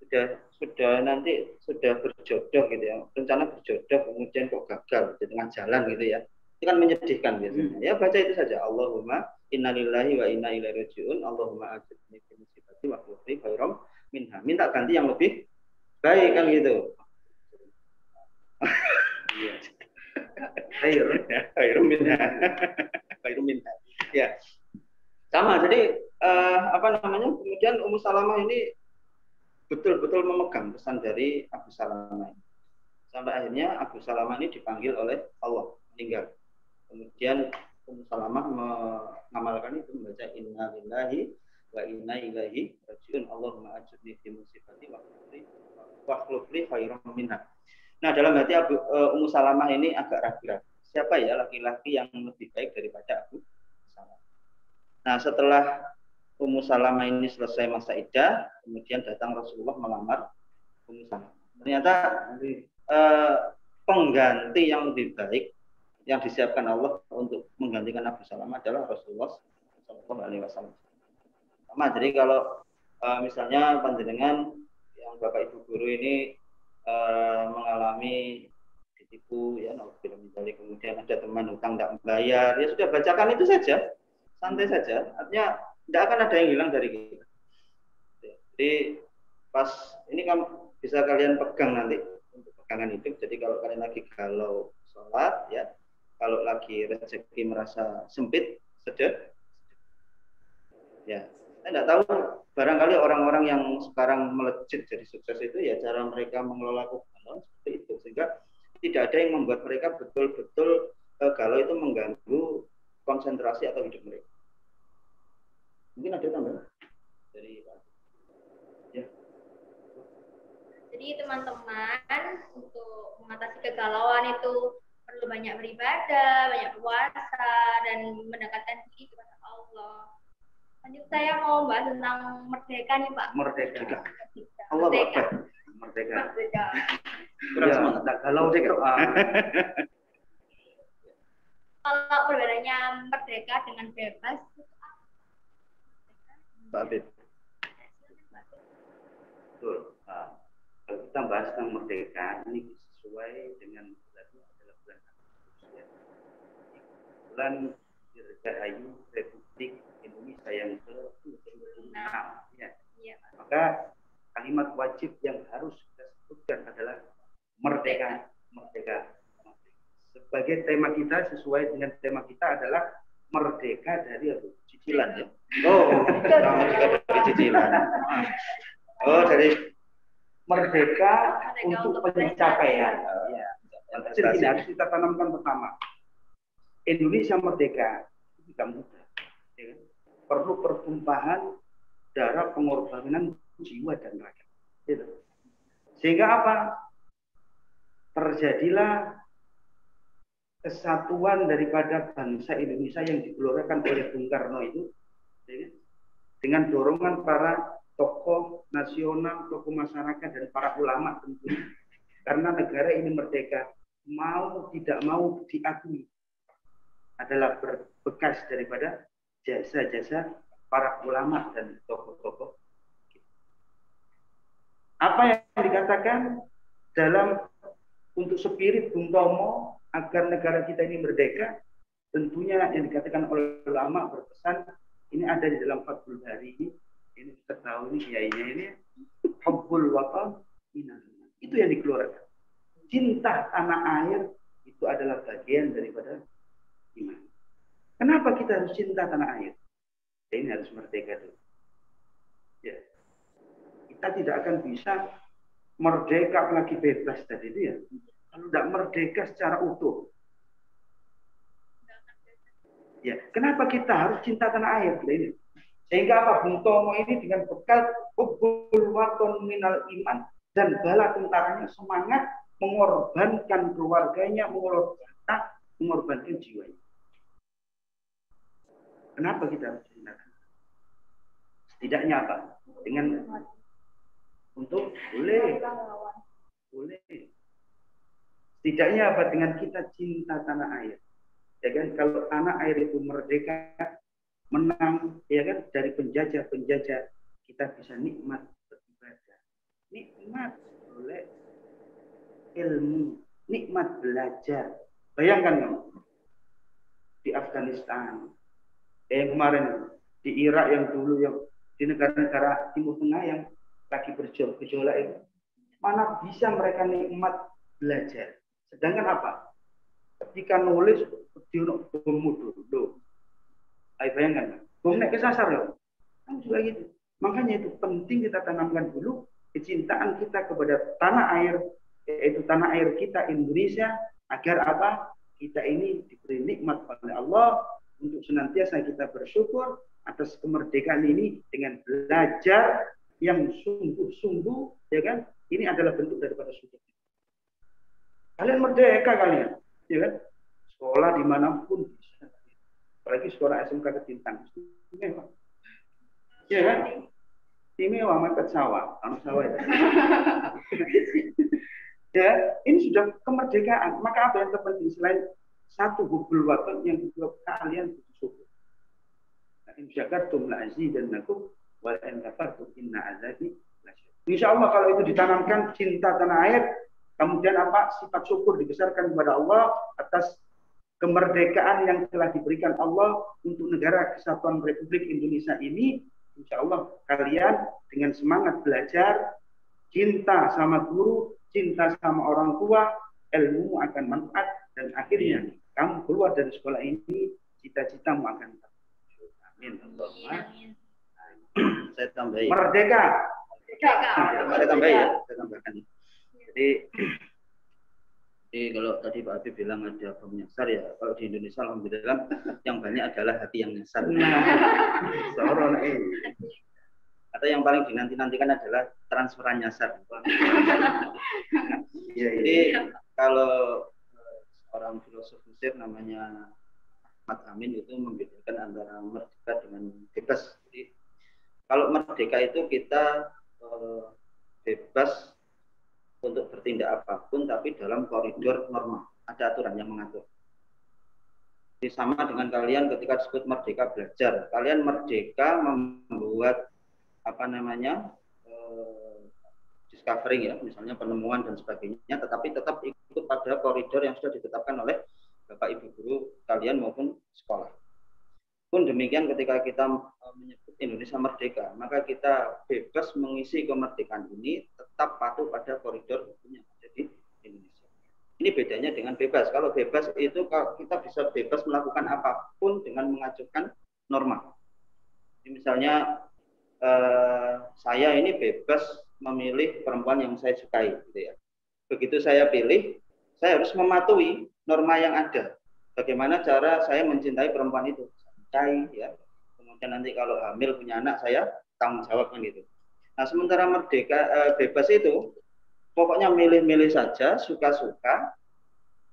sudah berjodoh gitu ya, rencana berjodoh kemudian kok gagal di tengah jalan gitu ya, itu kan menyedihkan biasanya. Ya baca itu saja, Allahumma innalillahi wa inna ilaihi raji'un, Allahumma ajirni fi musibati wa khuluf li khairam minha. Minta ganti yang lebih baik kan gitu. Khairum minha. Khairum minha. Ya. Sama, jadi kemudian Ummu Salamah ini betul-betul memegang pesan dari Abu Salamah. Sampai akhirnya Abu Salamah ini dipanggil oleh Allah, meninggal. Kemudian Ummu Salamah mengamalkan itu, membaca Inna lillahi wa inna ilaihi raji'un, Allahumma ajurni fi musibati wa khuluf li khairam minha. Nah, dalam hati Ummu Salamah ini agak ragu-ragu. Siapa ya laki-laki yang lebih baik daripada Abu Salamah? Nah, setelah Ummu Salamah ini selesai masa iddah, kemudian datang Rasulullah melamar Ummu Salamah. Ternyata pengganti yang lebih baik yang disiapkan Allah untuk menggantikan Abu Salamah adalah Rasulullah SAW. Sama, jadi kalau misalnya panjenengan yang Bapak Ibu guru ini mengalami ditipu, ya, kemudian ada teman hutang tidak membayar, ya sudah bacakan itu saja, santai saja. Artinya tidak akan ada yang hilang dari kita. Jadi pas ini kan bisa kalian pegang nanti untuk pegangan hidup. Jadi kalau kalian lagi galau sholat, ya kalau lagi rezeki merasa sempit, sedek. Ya, saya tidak tahu, barangkali orang-orang yang sekarang melejit jadi sukses itu ya cara mereka mengelola keuangan seperti itu, sehingga tidak ada yang membuat mereka betul-betul galau itu mengganggu konsentrasi atau hidup mereka. Mungkin ada tambahan dari ya. Jadi teman-teman, untuk mengatasi kegalauan itu perlu banyak beribadah, banyak puasa, dan mendekatkan diri kepada Allah. Lanjut, saya mau bahas tentang merdeka nih, Pak. Merdeka. Allah Merdeka. Merdeka. Kurang semangat. Kalau Kalau perbedaannya merdeka dengan bebas itu apa? Pak Abid. Betul. Kalau kita bahas tentang merdeka, ini sesuai dengan bulannya adalah bulan Agustus, ya. Bulan Dirgahayu Republik Indonesia yang ke-76, ya. Ya. Maka kalimat wajib yang harus kita sebutkan adalah merdeka, merdeka. Sebagai tema kita, sesuai dengan tema kita adalah merdeka dari cicilan, ya. Oh, kamu juga dari cicilan. Oh, dari merdeka untuk pencapaian. Ya. Yang kecil ini harus kita tanamkan pertama. Indonesia merdeka itu tidak mudah. Ya. Perlu pertumpahan darah, pengorbanan jiwa dan raga. Gitu. Sehingga apa? Terjadilah kesatuan daripada bangsa Indonesia yang digelorkan oleh Bung Karno itu, ya, dengan dorongan para tokoh nasional, tokoh masyarakat, dan para ulama tentunya. Karena negara ini merdeka, mau tidak mau diakui, adalah bekas daripada jasa-jasa para ulama dan tokoh-tokoh. Apa yang dikatakan dalam untuk spirit Bung Tomo agar negara kita ini merdeka, tentunya yang dikatakan oleh ulama berpesan, ini ada di dalam Fathul Bari ini kita tahu ini kiainya ini, hubbul watan minal iman. Itu yang dikeluarkan. Cinta tanah air itu adalah bagian daripada iman. Kenapa kita harus cinta tanah air? Ya, ini harus merdeka dulu. Ya. Kita tidak akan bisa merdeka apalagi bebas tadi itu ya. Kalau tidak merdeka secara utuh. Ya, kenapa kita harus cinta tanah air? Ini. Sehingga apa? Bung Tomo ini dengan bekal hubbul waton minal iman dan bala tentaranya semangat mengorbankan keluarganya, mengorbankan jiwanya. Kenapa kita harus cinta? Setidaknya apa? Dengan untuk boleh. Setidaknya apa? Dengan kita cinta tanah air. Ya kan, kalau tanah air itu merdeka, menang, ya kan, dari penjajah-penjajah, kita bisa nikmat beribadah, nikmat oleh ilmu, nikmat belajar. Bayangkan kamu di Afghanistan, yang kemarin di Irak, yang dulu, yang di negara-negara Timur Tengah yang lagi bergejolak itu, mana bisa mereka nikmat belajar? Sedangkan apa? Ketika nulis di bom dulu, ayo bayangkan, bom naik kesasar loh, kan juga gitu. Makanya itu penting kita tanamkan dulu kecintaan kita kepada tanah air, yaitu tanah air kita Indonesia, agar apa? Kita ini diberi nikmat oleh Allah untuk senantiasa kita bersyukur atas kemerdekaan ini dengan belajar yang sungguh-sungguh, ya kan? Ini adalah bentuk daripada syukur. Kalian merdeka kalian, ya kan? Sekolah dimanapun bisa, apalagi sekolah SMK Ketintang, istimewa, ya kan? Istimewa mepet sawah, sawah itu. Ya, ini sudah kemerdekaan. Maka apa yang terpenting selain satu hubbul watan, yang kedua kalian bersyukur. In syakartum la azidannakum wa in kafartum inna azabi lasyadid. Insyaallah kalau itu ditanamkan cinta tanah air, kemudian apa? Sifat syukur dibesarkan kepada Allah atas kemerdekaan yang telah diberikan Allah untuk negara kesatuan Republik Indonesia ini. Insyaallah kalian dengan semangat belajar, cinta sama guru, cinta sama orang tua, ilmu akan manfaat, dan akhirnya kamu keluar dari sekolah ini, cita-citamu akan terwujud. Amin. Saya tambahin. Merdeka. Saya tambahin ya. Saya tambahkan. Jadi kalau tadi Pak Habib bilang ada bom nyasar ya, kalau di Indonesia alhamdulillah yang banyak adalah hati yang nyasar. Atau yang paling dinanti-nantikan adalah transferan nyasar. Jadi kalau orang filosof Mesir namanya Ahmad Amin itu membedakan antara merdeka dengan bebas. Jadi kalau merdeka itu kita bebas untuk bertindak apapun, tapi dalam koridor normal, ada aturan yang mengatur. Jadi sama dengan kalian ketika disebut merdeka belajar, kalian merdeka membuat discovering ya, misalnya penemuan dan sebagainya, tetapi tetap ikut pada koridor yang sudah ditetapkan oleh Bapak Ibu guru kalian maupun sekolah. Pun demikian ketika kita menyebut Indonesia merdeka, maka kita bebas mengisi kemerdekaan ini tetap patuh pada koridor hukum yang ada di Indonesia. Ini bedanya dengan bebas. Kalau bebas itu kita bisa bebas melakukan apapun dengan mengajukan norma. Jadi misalnya saya ini bebas memilih perempuan yang saya sukai, gitu ya. Begitu saya pilih, saya harus mematuhi norma yang ada. Bagaimana cara saya mencintai perempuan itu? Ya. Kemudian nanti kalau hamil punya anak saya tanggung jawab kan gitu. Nah sementara merdeka bebas itu pokoknya milih-milih saja, suka-suka.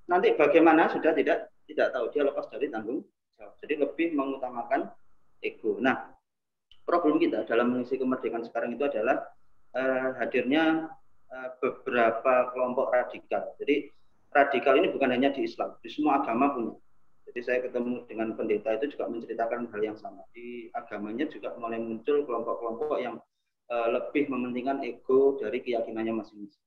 Nanti bagaimana sudah tidak tahu, dia lepas dari tanggung jawab. Jadi lebih mengutamakan ego. Nah problem kita dalam mengisi kemerdekaan sekarang itu adalah hadirnya beberapa kelompok radikal. Jadi radikal ini bukan hanya di Islam, di semua agama punya. Jadi saya ketemu dengan pendeta itu juga menceritakan hal yang sama. Di agamanya juga mulai muncul kelompok-kelompok yang lebih mementingkan ego dari keyakinannya masing-masing.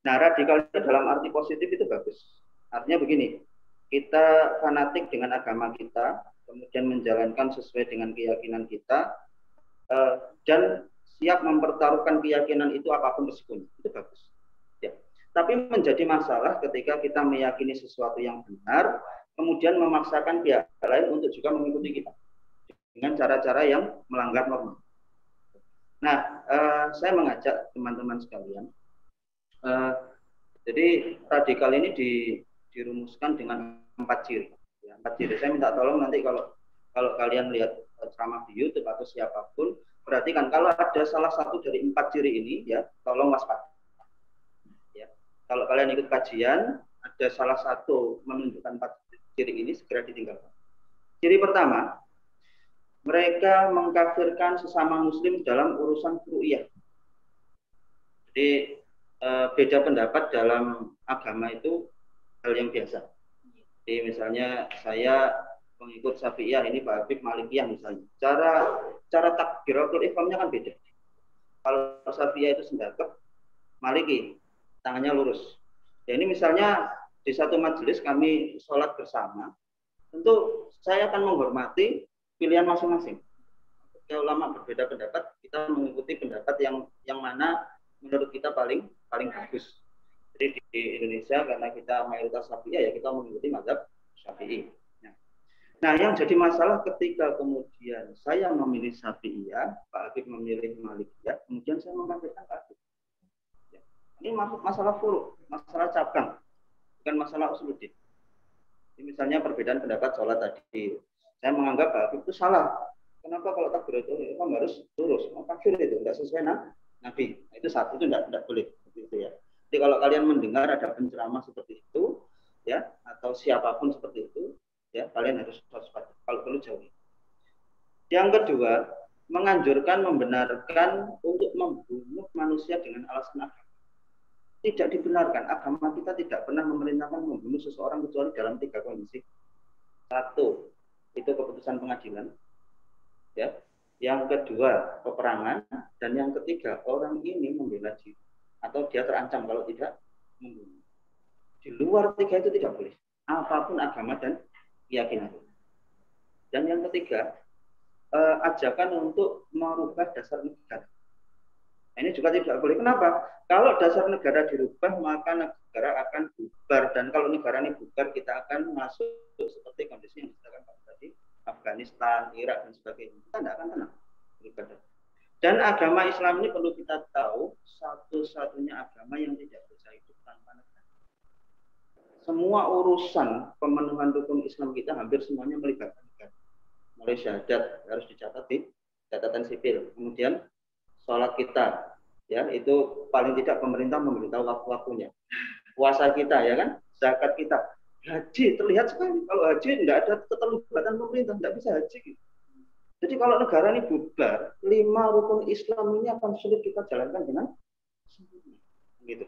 Nah, radikal itu dalam arti positif itu bagus. Artinya begini, kita fanatik dengan agama kita, kemudian menjalankan sesuai dengan keyakinan kita, dan siap mempertaruhkan keyakinan itu apapun resikonya. Itu bagus. Ya. Tapi menjadi masalah ketika kita meyakini sesuatu yang benar, kemudian memaksakan pihak lain untuk juga mengikuti kita dengan cara-cara yang melanggar norma. Nah, saya mengajak teman-teman sekalian, jadi radikal ini dirumuskan dengan 4 ciri. Ya, 4 ciri. Saya minta tolong nanti kalau kalian lihat ceramah di YouTube atau siapapun, perhatikan kalau ada salah satu dari 4 ciri ini, ya tolong waspada. Ya, kalau kalian ikut kajian, ada salah satu menunjukkan 4 ciri ini segera ditinggalkan. Ciri pertama, mereka mengkafirkan sesama muslim dalam urusan ru'iyah. Jadi beda pendapat dalam agama itu hal yang biasa. Jadi misalnya saya mengikut Syafi'iyah, ini Pak Habib Malikiyah misalnya. Cara takbiratul ihramnya kan beda. Kalau Syafi'iyah itu sendakep, Maliki tangannya lurus. Ya ini misalnya di satu majelis kami sholat bersama, tentu saya akan menghormati pilihan masing-masing. Ketika ulama berbeda pendapat, kita mengikuti pendapat yang mana menurut kita paling bagus. Jadi di Indonesia karena kita mayoritas Syafi'iyah, ya kita mengikuti mazhab Syafi'i. Nah, yang jadi masalah ketika kemudian saya memilih Syafi'iyah, Pak Habib memilih Malikiyah, kemudian saya mengkafirkan Pak Habib. Ya. Ini masalah furu, masalah cabang. Bukan masalah usuluddin. Misalnya perbedaan pendapat sholat tadi, saya menganggap Pak Habib itu salah. Kenapa kalau takbiratul ihram harus lurus? Kafir itu tidak sesuai Nabi. Nah, itu satu, itu tidak boleh. Gitu ya. Jadi kalau kalian mendengar ada penceramah seperti itu, ya atau siapapun seperti itu, ya kalian harus waspada. Kalau perlu jauhi. Yang kedua, menganjurkan, membenarkan untuk membunuh manusia dengan alasan agama. Tidak dibenarkan. Agama kita tidak pernah memerintahkan membunuh seseorang kecuali dalam 3 kondisi. 1, itu keputusan pengadilan. Ya. Yang kedua, peperangan. Dan yang ketiga, orang ini membela diri. Atau dia terancam kalau tidak membunuh. Di luar 3 itu tidak boleh. Apapun agama dan keyakinan. Dan yang ketiga, ajakan untuk merubah dasar negara. Nah, ini juga tidak boleh. Kenapa? Kalau dasar negara dirubah, maka negara akan bubar. Dan kalau negara ini bubar, kita akan masuk seperti kondisi yang disebutkan tadi, Afghanistan, Irak, dan sebagainya. Kita tidak akan tenang. Dan agama Islam ini perlu kita tahu, satu-satunya agama yang tidak bisa hidup tanpa negara. Semua urusan pemenuhan rukun Islam kita hampir semuanya melibatkan negara. Mulai syahadat harus dicatat di catatan sipil. Kemudian sholat kita, ya itu paling tidak pemerintah memberitahu waktu-waktunya. Puasa kita, ya kan, zakat kita, haji terlihat sekali. Kalau haji tidak ada keterlibatan pemerintah, tidak bisa haji. Jadi kalau negara ini bubar, 5 rukun Islam ini akan sulit kita jalankan dengan sempurna. Gitu.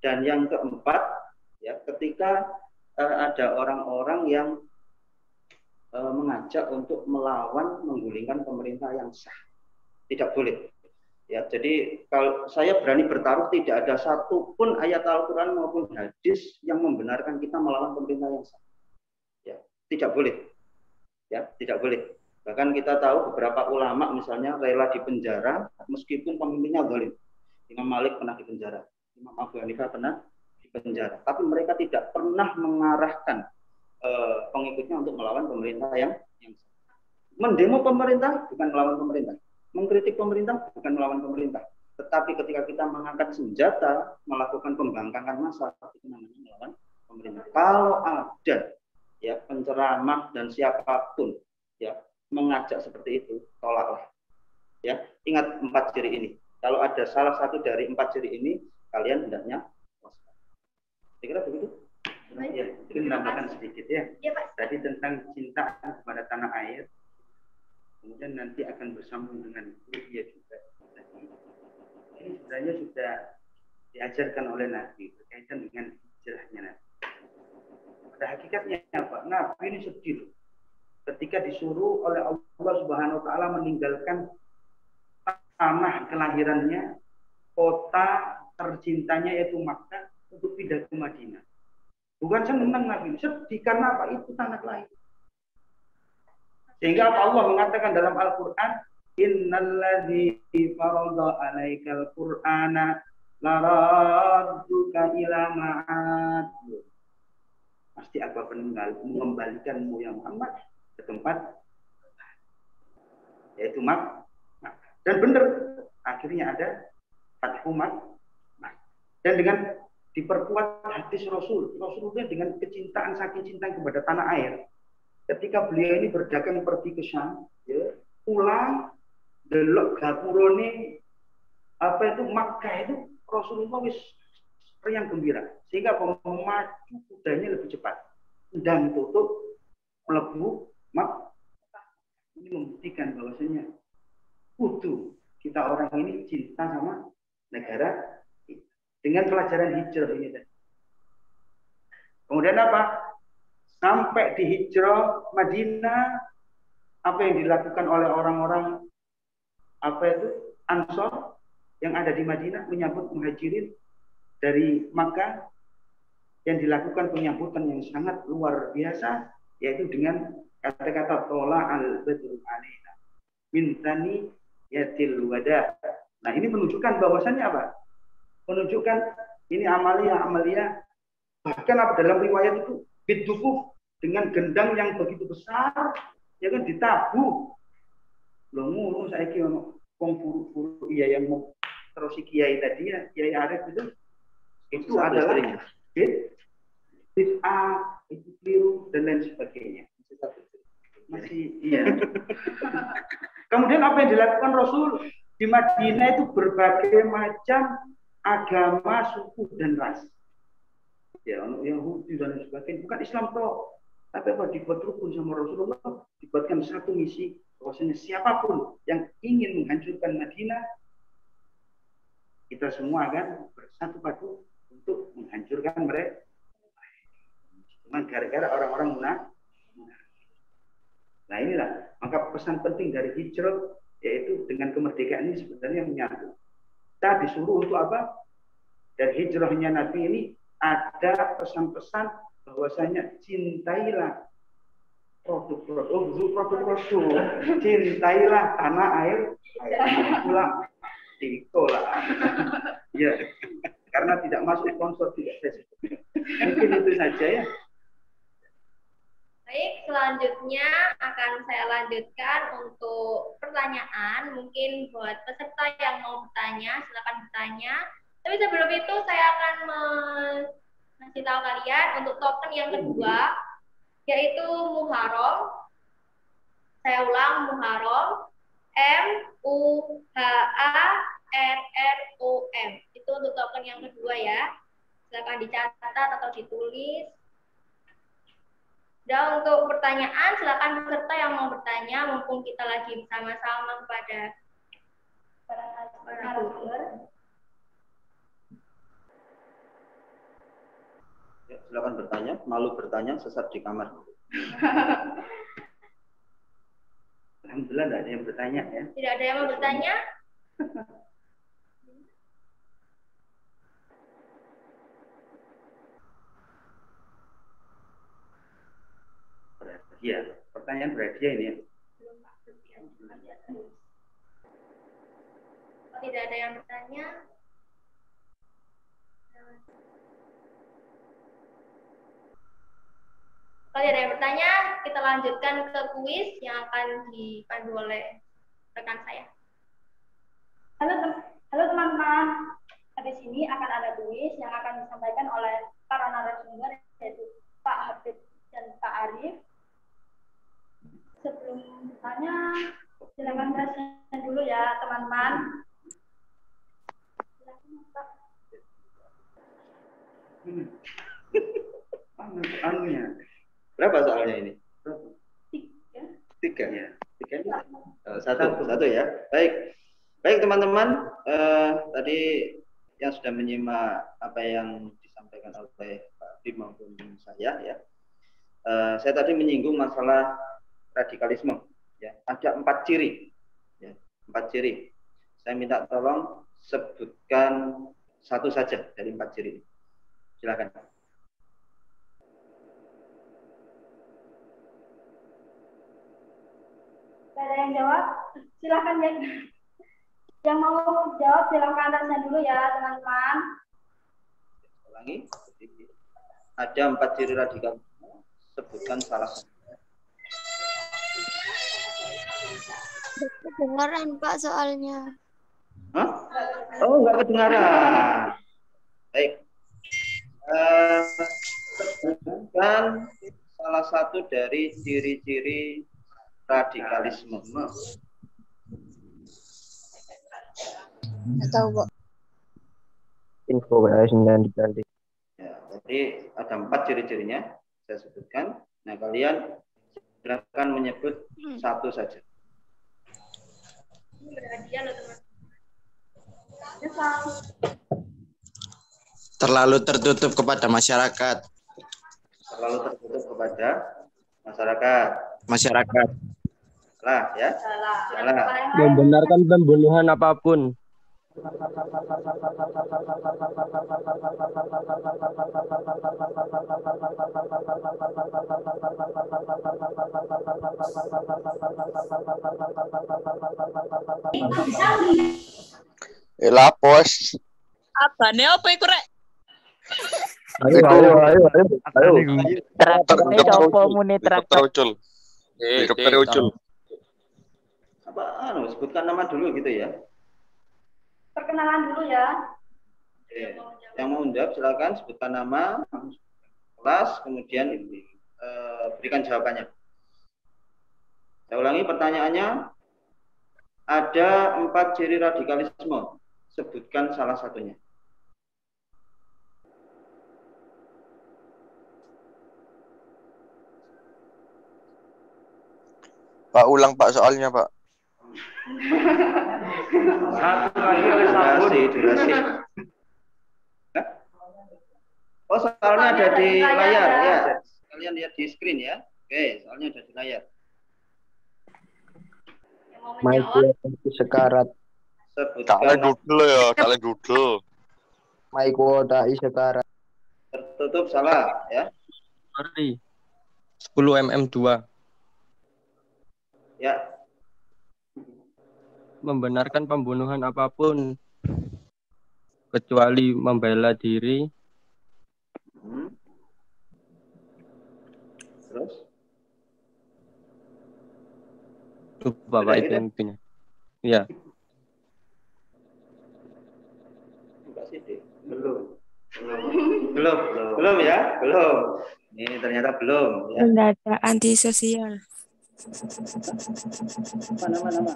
Dan yang keempat, ya, ketika ada orang-orang yang mengajak untuk melawan, menggulingkan pemerintah yang sah, tidak boleh. Ya, jadi kalau saya berani bertaruh tidak ada satupun ayat Al-Quran maupun hadis yang membenarkan kita melawan pemerintah yang sah. Ya, tidak boleh. Ya, tidak boleh. Bahkan kita tahu beberapa ulama misalnya rela dipenjara meskipun pemimpinnya zalim. Imam Malik pernah dipenjara, Imam Abu Hanifah pernah dipenjara. Tapi mereka tidak pernah mengarahkan pengikutnya untuk melawan pemerintah yang mendemo pemerintah bukan melawan pemerintah, mengkritik pemerintah bukan melawan pemerintah. Tetapi ketika kita mengangkat senjata, melakukan pembangkangan massa, itu namanya melawan pemerintah. Kalau ada ya penceramah dan siapapun ya mengajak seperti itu, tolaklah. Ya, ingat 4 ciri ini. Kalau ada salah satu dari 4 ciri ini, kalian hendaknya waspada. Kira-kira begitu? Ya, itu menambahkan sedikit ya. Tadi tentang cinta kepada tanah air. Kemudian nanti akan bersambung dengan Ruqyah juga. Ini sebenarnya sudah diajarkan oleh Nabi berkaitan dengan hijrahnya Nabi. Pada hakikatnya apa? Nabi ini sedih ketika disuruh oleh Allah Subhanahu wa taala meninggalkan tanah kelahirannya, kota tercintanya yaitu Makkah untuk pindah ke Madinah. Bukan senang Nabi, sedih karena apa? Itu tanah lahir. Sehingga Allah mengatakan dalam Al-Qur'an, "Innalladzi farada 'alaikal Qur'ana laradduka ila ma'ad." Pasti aku akan mengembalikanmu ya Muhammad ke tempat yaitu Makkah. Dan benar akhirnya ada Fathu Makkah. Dan dengan diperkuat hadis Rasulullah dengan kecintaan saking cinta kepada tanah air. Ketika beliau ini berdagang pergi ke Syam, ya, pulang delok gapurone apa itu Makkah itu Rasulullah wis riang gembira sehingga memacu kudanya lebih cepat dan tutup melebu Makkah. Ini membuktikan bahwasanya kudu kita orang ini cinta sama negara dengan pelajaran hijrah ini. Kemudian apa? Sampai di hijrah Madinah, apa yang dilakukan oleh orang-orang apa itu Ansor yang ada di Madinah menyambut muhajirin dari Makkah, yang dilakukan penyambutan yang sangat luar biasa, yaitu dengan kata-kata tola al-badru alaina mintani yatil wada. Nah, ini menunjukkan bahwasannya apa? Menunjukkan ini amalia bahkan apa dalam riwayat itu bidukuf dengan gendang yang begitu besar ya kan ditabuh lho ngono saiki ono wong buru-buru iya yang mau terus kiai tadi ya Kiai Arif itu adalah bid'ah itu keliru dan lain sebagainya masih iya. Kemudian apa yang dilakukan Rasul di Madinah itu berbagai macam agama, suku dan ras. Ya, Yahudi dan sebagainya. Bukan Islam toh, tapi apa dibuat rukun sama Rasulullah, dibuatkan satu misi bahwasanya siapapun yang ingin menghancurkan Madinah, kita semua akan bersatu padu untuk menghancurkan mereka. Cuma gara-gara orang-orang munafik. Nah inilah maka pesan penting dari hijrah yaitu dengan kemerdekaan ini sebenarnya menyatu. Kita disuruh untuk apa? Dan hijrahnya Nabi ini ada pesan-pesan bahwasanya cintailah produk Rasul, cintailah tanah air pula ditolak. Ya, karena tidak masuk sponsor tidak saya sebut. Mungkin itu saja ya. Baik, selanjutnya akan saya lanjutkan untuk pertanyaan. Mungkin buat peserta yang mau bertanya, silakan bertanya. Tapi sebelum itu saya akan ngasih tahu kalian untuk token yang kedua, yaitu Muharram. Saya ulang, Muharram. MUHARROM. Itu untuk token yang kedua ya. Silakan dicatat atau ditulis. Dan untuk pertanyaan, silakan peserta yang mau bertanya, mumpung kita lagi bersama-sama kepada para narasumber. Ya, silakan bertanya. Malu bertanya, sesat di kamar. Alhamdulillah tidak ada yang bertanya ya. Tidak ada yang mau bertanya? Iya, pertanyaan berhadiah ini ya. Tidak ada yang bertanya. Kalau ada yang bertanya, kita lanjutkan ke kuis yang akan dipandu oleh rekan saya. Halo teman-teman. Habis ini akan ada kuis yang akan disampaikan oleh para narasumber, yaitu Pak Habib dan Pak Arif. Sebelum bertanya, silakan present dulu ya teman-teman. Anunya. Berapa soalnya ini? Tiga. Ya. Tiga. Satu ya. Baik teman-teman. Tadi yang sudah menyimak apa yang disampaikan oleh Pak Bim maupun saya ya. Saya tadi menyinggung masalah radikalisme. Ya, ada 4 ciri. Ya, 4 ciri. Saya minta tolong sebutkan satu saja dari 4 ciri. Silakan. Ada yang jawab? Silakan ya. Yang mau jawab silakan rasain dulu ya teman-teman. Ulangi. Ada 4 ciri radikalisme. Sebutkan salah satu. Kedengaran Pak soalnya. Hah? Oh, nggak kedengaran. Baik. Sebutkan salah satu dari ciri-ciri radikalisme. Nggak tahu, Bu. Info WA 9 diganti. Ya, jadi ada 4 ciri-cirinya. Saya sebutkan. Nah, kalian silakan menyebut satu saja. Ini berhadiah loh teman. Terlalu tertutup kepada masyarakat. Terlalu tertutup kepada masyarakat. Masyarakat. Salah ya. Salah. Membenarkan pembunuhan apapun. Lapos. Apa nih apa iku rek? Ayo. Helikopter ucul. Apa sebutkan nama dulu gitu ya. Perkenalan dulu ya. Oke. Yang mau menjawab silakan sebutkan nama, kelas, kemudian berikan jawabannya. Saya ulangi pertanyaannya. Ada 4 ciri radikalisme. Sebutkan salah satunya. Pak, ulang Pak soalnya Pak. Satu lagi oleh sabun. Durasi. Hah? Oh, soalnya ada di layar ya. Kalian lihat di screen ya. Oke, soalnya ada di layar. Yang mau Michael sekarat. Kalian Sebutkan dudel ya, kalian dudel. Michael dai sekarat. tertutup salah ya. 10 mm 2. Ya. membenarkan pembunuhan apapun kecuali membela diri. Hmm. Terus? Lupa Udah Pak itu gitu? intinya. Iya. Enggak sih, Dik. Belum. Belum ya? Belum. Ini ternyata belum ya. Mendadak antisosial. Nama.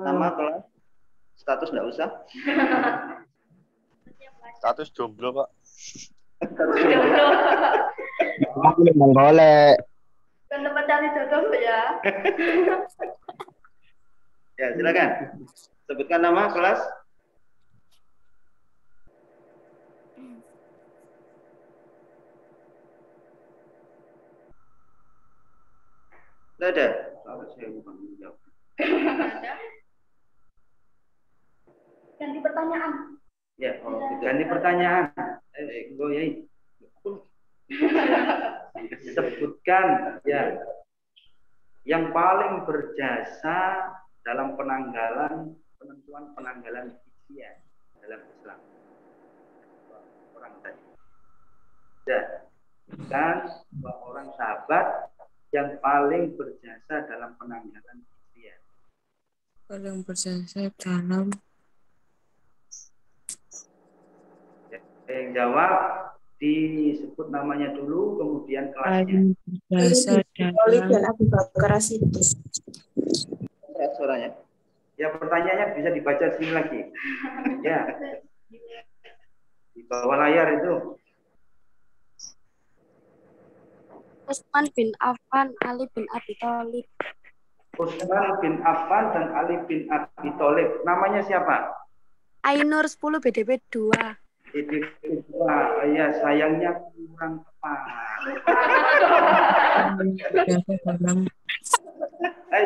Nama kelas. Status enggak usah. Status jomblo, Pak. Aku memang golek. Kan tempat cari jodoh ya. Ya, silakan. Sebutkan nama kelas. Tidak ada. Saya bukan menjawab. Ada. Ganti pertanyaan. Ya, ganti pertanyaan. Goyai. Sebutkan ya yang paling berjasa dalam penanggalan penentuan penanggalan hijriah dalam Islam. Orang tadi. Ya, kan dua orang sahabat yang paling berjasa dalam penanggalan hijriah. Paling berjasa dalam Yang jawab disebut namanya dulu, kemudian kelasnya. paling berjasa dalam Abu Bakar As-Siddiq. Suaranya. Ya, pertanyaannya bisa dibaca sini lagi. Ya. Di bawah layar itu. Utsman bin Affan, Ali bin Abi Thalib. Utsman bin Affan dan Ali bin Abi Thalib. Namanya siapa? Ainur 10 BDP 2. Ini kedua, ya sayangnya kurang tepat. berjasa dalam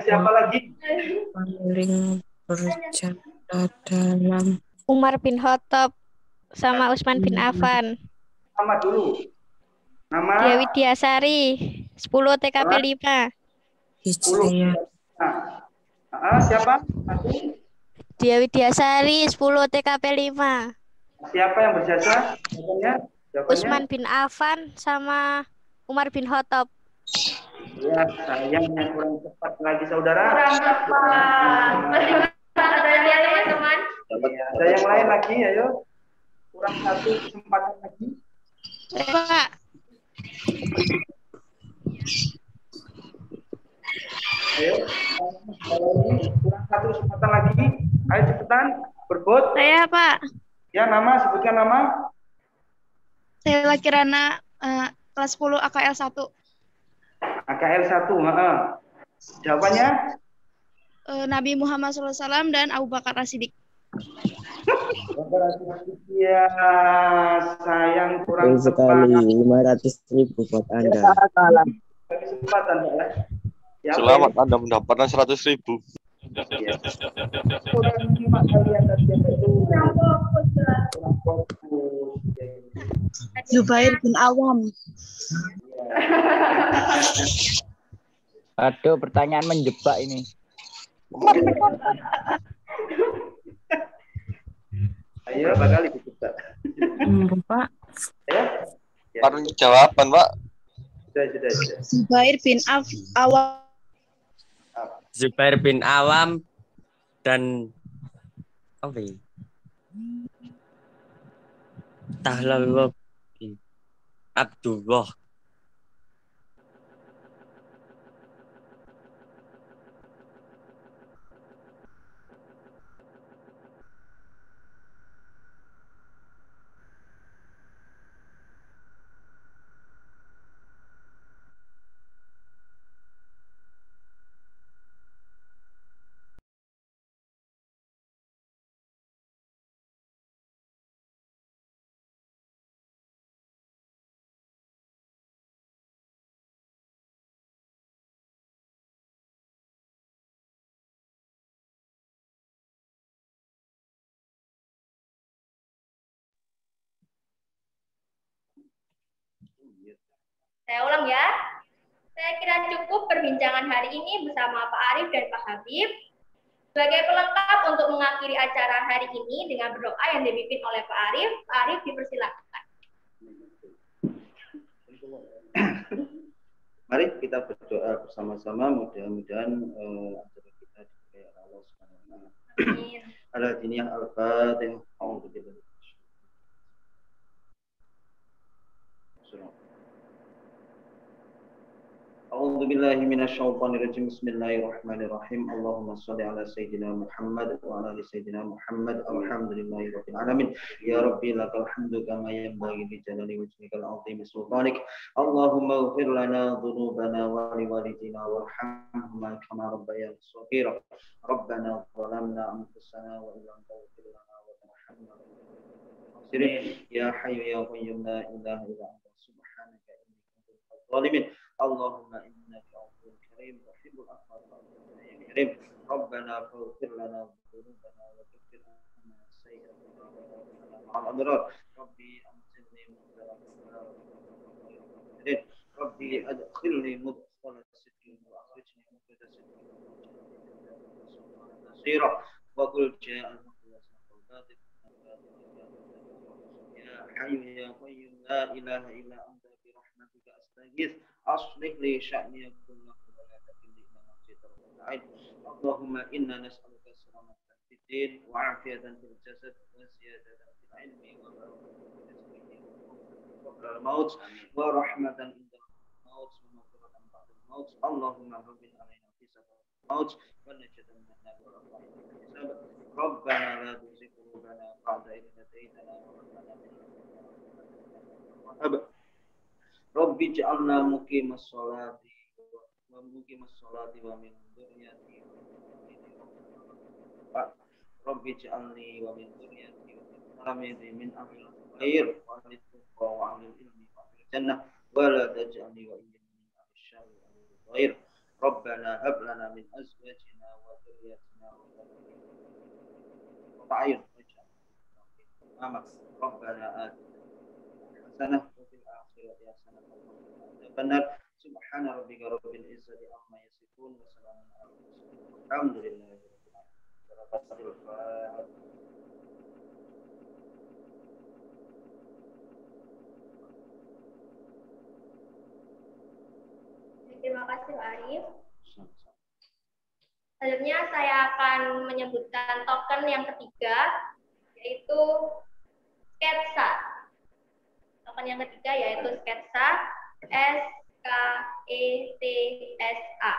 Siapa lagi? paling berjasa dalam Umar bin Khattab sama Utsman bin Affan. Nama dulu. Nama Dia Widyasari 10 TKP 5. hijriah. Siapa? Satu. Dia Widyasari 10 TKP 5. Siapa yang berjasa? Jawabannya? Utsman bin Affan sama Umar bin Khattab. Ya, sayangnya kurang tepat lagi saudara. Kurang tepat. Ada yang lain teman-teman? Ada yang lain lagi, ayo. Kurang satu kesempatan lagi. Pak, Ayo, kurang satu kesempatan lagi. Ayo cepetan, berbot. saya Pak. Ya, nama, sebutkan nama. Saya Kirana kelas 10 AKL 1. AKL 1, jawabannya? Nabi Muhammad SAW dan Abu Bakar As-Siddiq. Ya, sayang kurang Sekali tepat. 500.000 buat Anda. Kesempatan, Pak. Ya, Selamat Anda mendapatkan 100.000. kurang lima kalian tadi yang itu. Kurang fokus. Zubair bin Awam. Aduh, pertanyaan menjebak ini. Ayo, berapa kali kita? Pak. Ya. Baru jawaban, Pak. Sudah. Zubair bin Awam. Zubair bin Awam dan apa ini? Tahlallah bin Abdullah. Saya ulang ya. Saya kira cukup perbincangan hari ini bersama Pak Arif dan Pak Habib. Sebagai pelengkap untuk mengakhiri acara hari ini dengan berdoa yang dipimpin oleh Pak Arif dipersilakan. Mari kita berdoa bersama-sama, mudah-mudahan acara kita diberkahi Allah Subhanahu wa taala. Amin. Al-Fatihah Al-Fatihah. أعوذ بالله من الشيطان الرجيم بسم الله الرحمن الرحيم اللهم صل على سيدنا محمد وعلى آل سيدنا محمد الحمد لله رب العالمين يا ربي لك الحمد كما ينبغي لجلال وجهك العظيم سلطانك اللهم اغفر لنا ذنوبنا ولوالدينا وارحمهما كما ربيانا صغيرا ربنا ظلمنا أنفسنا وإن لم تغفر لنا وترحمنا يا حي يا قيوم لا إله إلا أنت سبحانك إني كنت من الظالمين اللهم إنك عفو كريم تحب العفو يا كريم ربنا فاغفر لنا ذنوبنا وكفر عنا سيئاتنا وتوفنا مع الأبرار ربي أنزلني مدخل ربي أدخلني مدخل صدق وأخرجني مخرج صدق نصيرا وقل جاء يا حي يا قيوم لا إله إلا أنت برحمتك أستغيث أصلح لي شأني كله ولا تكلني إلى نفسي طرفة عين اللهم إنا نسألك السلامة في الدين وعافية في الجسد وزيادة في العلم قبل الموت ورحمة عند الموت ومغفرة بعد الموت اللهم هون علينا في سفر الموت ونجد من النار والأرواح والحساب ربنا لا تزغ قلوبنا بعد إذ هديتنا وهب لنا من لدنك رحمة Rabbi ja'alna muqimas sholati wa min dzurriyyati Rabbi ja'alni wa min dzurriyyati wa min ahli khair wa rizqa wa ahli ilmi wa ahli jannah wa la taj'alni wa iyyakum min ahli syarri wa ahli khair Rabbana hab lana min azwajina wa dhurriyyatina wa ta'ayyun waj'alna Rabbana atina hasanah benar subhana rabbika rabbil izzati amma yasifun wa salamun alal mursalin alhamdulillahi rabbil alamin. Terima kasih Pak Arif. Selanjutnya saya akan menyebutkan token yang ketiga, yaitu sketsa. Token yang ketiga yaitu sketsa, SKETSA.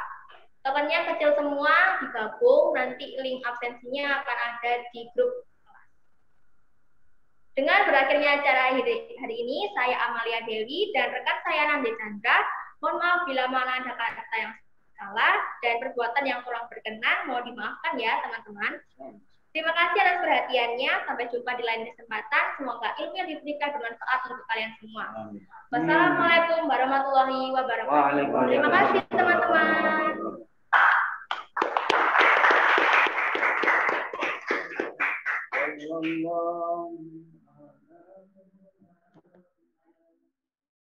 Tokennya kecil semua, digabung, nanti link absensinya akan ada di grup kelas. Dengan berakhirnya acara hari ini, saya Amalia Dewi dan rekan saya Nande Chandra. Mohon maaf bila mana ada kata yang salah dan perbuatan yang kurang berkenan, mohon dimaafkan ya teman-teman. Terima kasih atas perhatiannya. Sampai jumpa di lain kesempatan. Semoga ilmu yang diberikan bermanfaat untuk kalian semua. Wassalamualaikum warahmatullahi wabarakatuh. Terima kasih teman-teman.